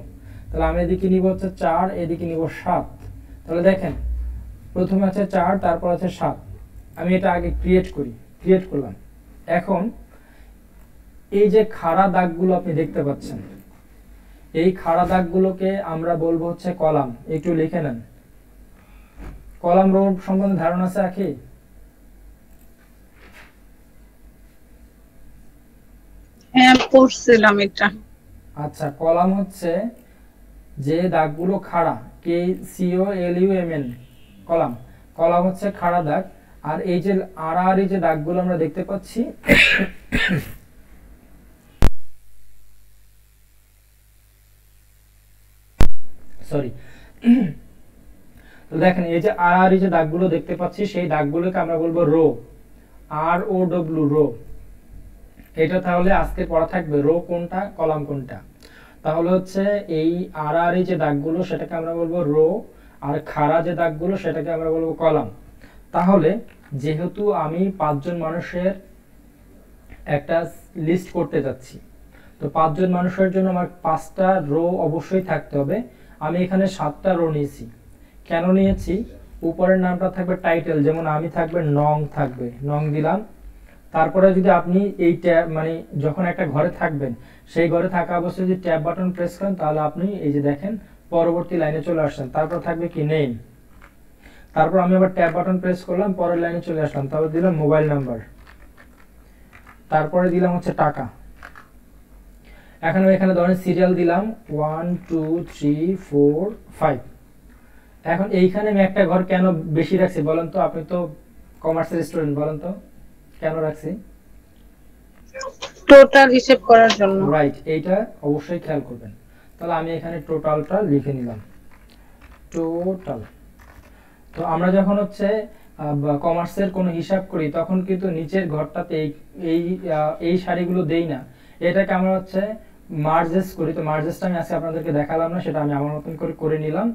তাহলে আমি এদিকে নিব হচ্ছে 4, এদিকে নিব 7। তাহলে দেখেন প্রথমে আছে 4, তারপর আছে 7। আমি এটা আগে ক্রিয়েট করলাম। এখন এই যে খাড়া দাগগুলো আপনি দেখতে পাচ্ছেন, এই খাড়া দাগগুলোকে আমরা বলবো হচ্ছে কলাম। একটু লিখে নেন। কলাম রো সম্বন্ধে ধারণা আছে আখি? হ্যাঁ পড়ছিলাম এটা। আচ্ছা, কলাম হচ্ছে যে দাগগুলো খাড়া, KCOLUMN, কলাম। কলাম হচ্ছে খাড়া দাগ। আর এই যে আড়াআড়ি যে দাগগুলো আমরা দেখতে পাচ্ছি, সরি, তো দেখেন এই যে আড়াআড়ি যে দাগগুলো দেখতে পাচ্ছি, সেই দাগগুলোকে আমরা বলবো রো, ROW, রো। এটা তাহলে আজকে পড়া থাকবে রো কোনটা, কলাম কোনটা। তাহলে হচ্ছে এই আড়াআড়ি যে দাগগুলো সেটাকে আমরা বলবো রো, আর খাড়া যে দাগগুলো সেটাকে আমরা বলবো কলাম। তাহলে যেহেতু আমি 5 জন মানুষের একটা লিস্ট করতে যাচ্ছি, তো 5 জন মানুষের জন্য আমার 5টা রো অবশ্যই থাকতে হবে। আমি এখানে 7টা রো নিয়েছি। কেন নিয়েছি? উপরের নামটা থাকবে টাইটেল, যেমন আমি থাকবে নং, থাকবে নং দিলাম। তারপরে যদি আপনি এই ট্যাব মানে যখন একটা ঘরে থাকবেন, সেই ঘরে থাকা অবস্থায় যদি ট্যাব বাটন প্রেস করেন, তাহলে আপনি এই যে দেখেন পরবর্তী লাইনে চলে আসছেন। তারপর থাকবে কি নেম। তারপর আমি আবার ট্যাব বাটন প্রেস করলাম, পরের লাইনে চলে আসলাম। তারপর দিলাম মোবাইল নাম্বার, তারপরে দিলাম হচ্ছে টাকা। এখন আমি এখানে ধরেন সিরিয়াল দিলাম 1 2 3 4 5। এখন এইখানে আমি একটা ঘর কেন বেশি রাখছি বলেন তো? আপনি তো কমার্সের স্টুডেন্ট, বলেন তো কেন রাখছি? টোটাল হিসাব করার জন্য। রাইট, এইটা অবশ্যই খেয়াল করবেন। তাহলে আমি এখানে টোটালটা লিখে নিলাম, টোটাল। তো আমরা যখন হচ্ছে কমার্সের কোনো হিসাব করি, তখন কিন্তু নিচের ঘরটাতে এই সারিগুলো দেই না, এটাকে আমরা হচ্ছে মার্জেস করি। তো মার্জেসটা আমি আজকে আপনাদেরকে দেখালাম না, সেটা আমি আমার মতন করে নিলাম।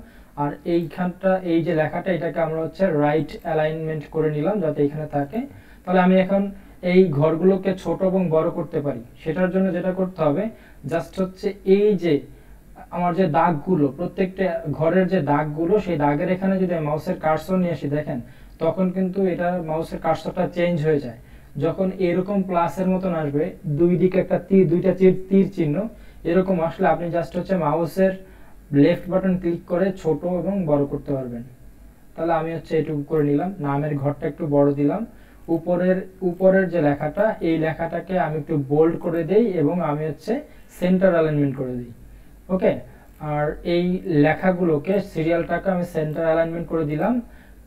আর এইখানটা এই যে লেখাটা, এটাকে আমরা হচ্ছে রাইট অ্যালাইনমেন্ট করে নিলাম যাতে এখানে থাকে। তাহলে আমি এখন এই ঘরগুলোকে ছোট এবং বড় করতে পারি। সেটার জন্য যেটা করতে হবে, জাস্ট হচ্ছে এই যে আমার যে দাগগুলো, প্রত্যেকটা ঘরের যে দাগগুলো, সেই দাগের এখানে যদি মাউসের কার্সর নিয়ে আসি দেখেন, তখন কিন্তু এটা মাউসের কার্সরটা চেঞ্জ হয়ে যায়। যখন এরকম প্লাসের মতন আসবে, দুই দিকে একটা তীর, দুইটা তীর চিহ্ন এরকম আসলে আপনি জাস্ট হচ্ছে মাউসের লেফট বাটন ক্লিক করে ছোট এবং বড় করতে পারবেন। তাহলে আমি হচ্ছে এটুকু করে নিলাম, নামের ঘরটা একটু বড় দিলাম, উপরের যে লেখাটা, এই লেখাটাকে আমি একটু বোল্ড করে দেই এবং আমি হচ্ছে সেন্টার অ্যালাইনমেন্ট করে দিই। ওকে, আর এই লেখাগুলোকে, সিরিয়ালটাকে আমি সেন্টার অ্যালাইনমেন্ট করে দিলাম,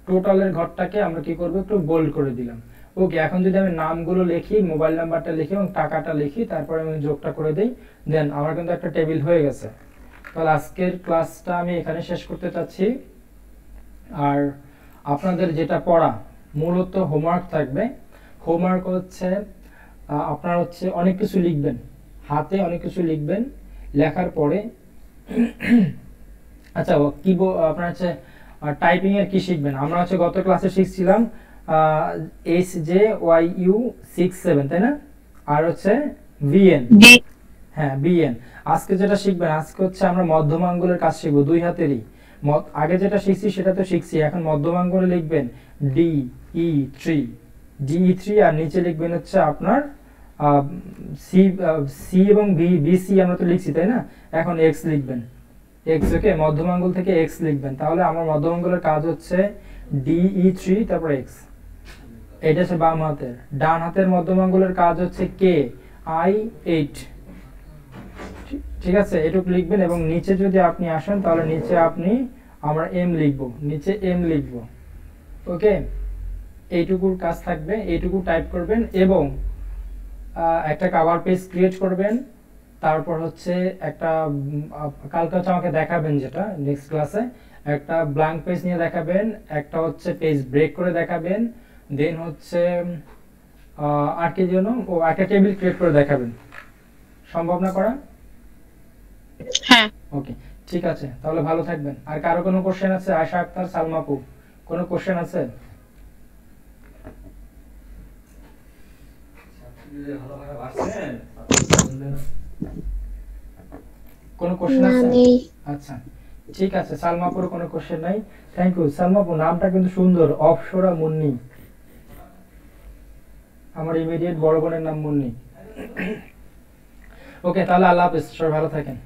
টোটালের ঘরটাকে আমরা কি করব, একটু বোল্ড করে দিলাম। ওকে, এখন যদি আমি নামগুলো লিখি, মোবাইল নাম্বারটা লিখি এবং টাকাটা লিখি, তারপরে আমি যোগটা করে দেই, দেন আমার কিন্তু একটা টেবিল হয়ে গেছে। তাহলে আজকের ক্লাসটা আমি এখানে শেষ করতে চাচ্ছি। আর আপনাদের যেটা পড়া মূলত হোমওয়ার্ক থাকবে। হোমওয়ার্ক হচ্ছে আপনারা হচ্ছে অনেক কিছু লিখবেন, হাতে অনেক কিছু লিখবেন, লেখার পরে আচ্ছা কি আপনার হচ্ছে টাইপিং এর কি শিখবেন। আমরা হচ্ছে গত ক্লাসে শিখছিলাম SJYU67, তাই না? আর হচ্ছে VN, হ্যাঁ VN। আজকে যেটা শিখবেন, আজকে হচ্ছে আমরা মধ্যম আঙ্গুলের কাজ শিখবো, দুই হাতেরই। আগে যেটা শিখছি সেটা তো শিখছি, এখন মধ্যম আঙ্গুলে লিখবেন DE3 আর নিচে লিখবেন হচ্ছে আপনার সি এবং BC আমরা তো লিখছি, তাই না? এখন X লিখবেন, X। ওকে, মধ্যম আঙ্গুল থেকে X লিখবেন। তাহলে আমার মধ্যম আঙ্গুলের কাজ হচ্ছে DE3 তারপর X। এটা হচ্ছে বাম হাতের। ডান হাতের মধ্যম আঙ্গুলের কাজ হচ্ছে KI8। ঠিক আছে, এটুকু লিখবেন এবং নিচে যদি আপনি আসেন তাহলে নিচে আপনি আমরা M লিখবো, নিচে M লিখবো। ওকে, এইটুকুর কাজ থাকবে, এইটুকু টাইপ করবেন এবং একটা কভার পেজ ক্রিয়েট করবেন। তারপর হচ্ছে একটা কালকে হচ্ছে আমাকে দেখাবেন, যেটা নেক্সট ক্লাসে একটা ব্ল্যাঙ্ক পেজ নিয়ে দেখাবেন, একটা হচ্ছে পেজ ব্রেক করে দেখাবেন, দেন হচ্ছে আর কি যেন একটা টেবিল ক্রিয়েট করে দেখাবেন। সম্ভব না করা? হ্যাঁ। ওকে, ঠিক আছে, তাহলে ভালো থাকবেন। আর কারো কোনো কোশ্চেন আছে? আয়শা আক্তার, সালমাপু, কোনো কোশ্চেন আছে? কোনো কোশ্চেন আছে? আচ্ছা, ঠিক আছে, সালমাপুর কোনো কোশ্চেন নাই। থ্যাংক ইউ সালমাপু, নামটা কিন্তু সুন্দর, অপসরা মুন্নি। আমার ইমিডিয়েট বড় বোনের নাম মুন্নি। ওকে, তাহলে আল্লাহ হাফেজ, সবাই ভালো থাকেন।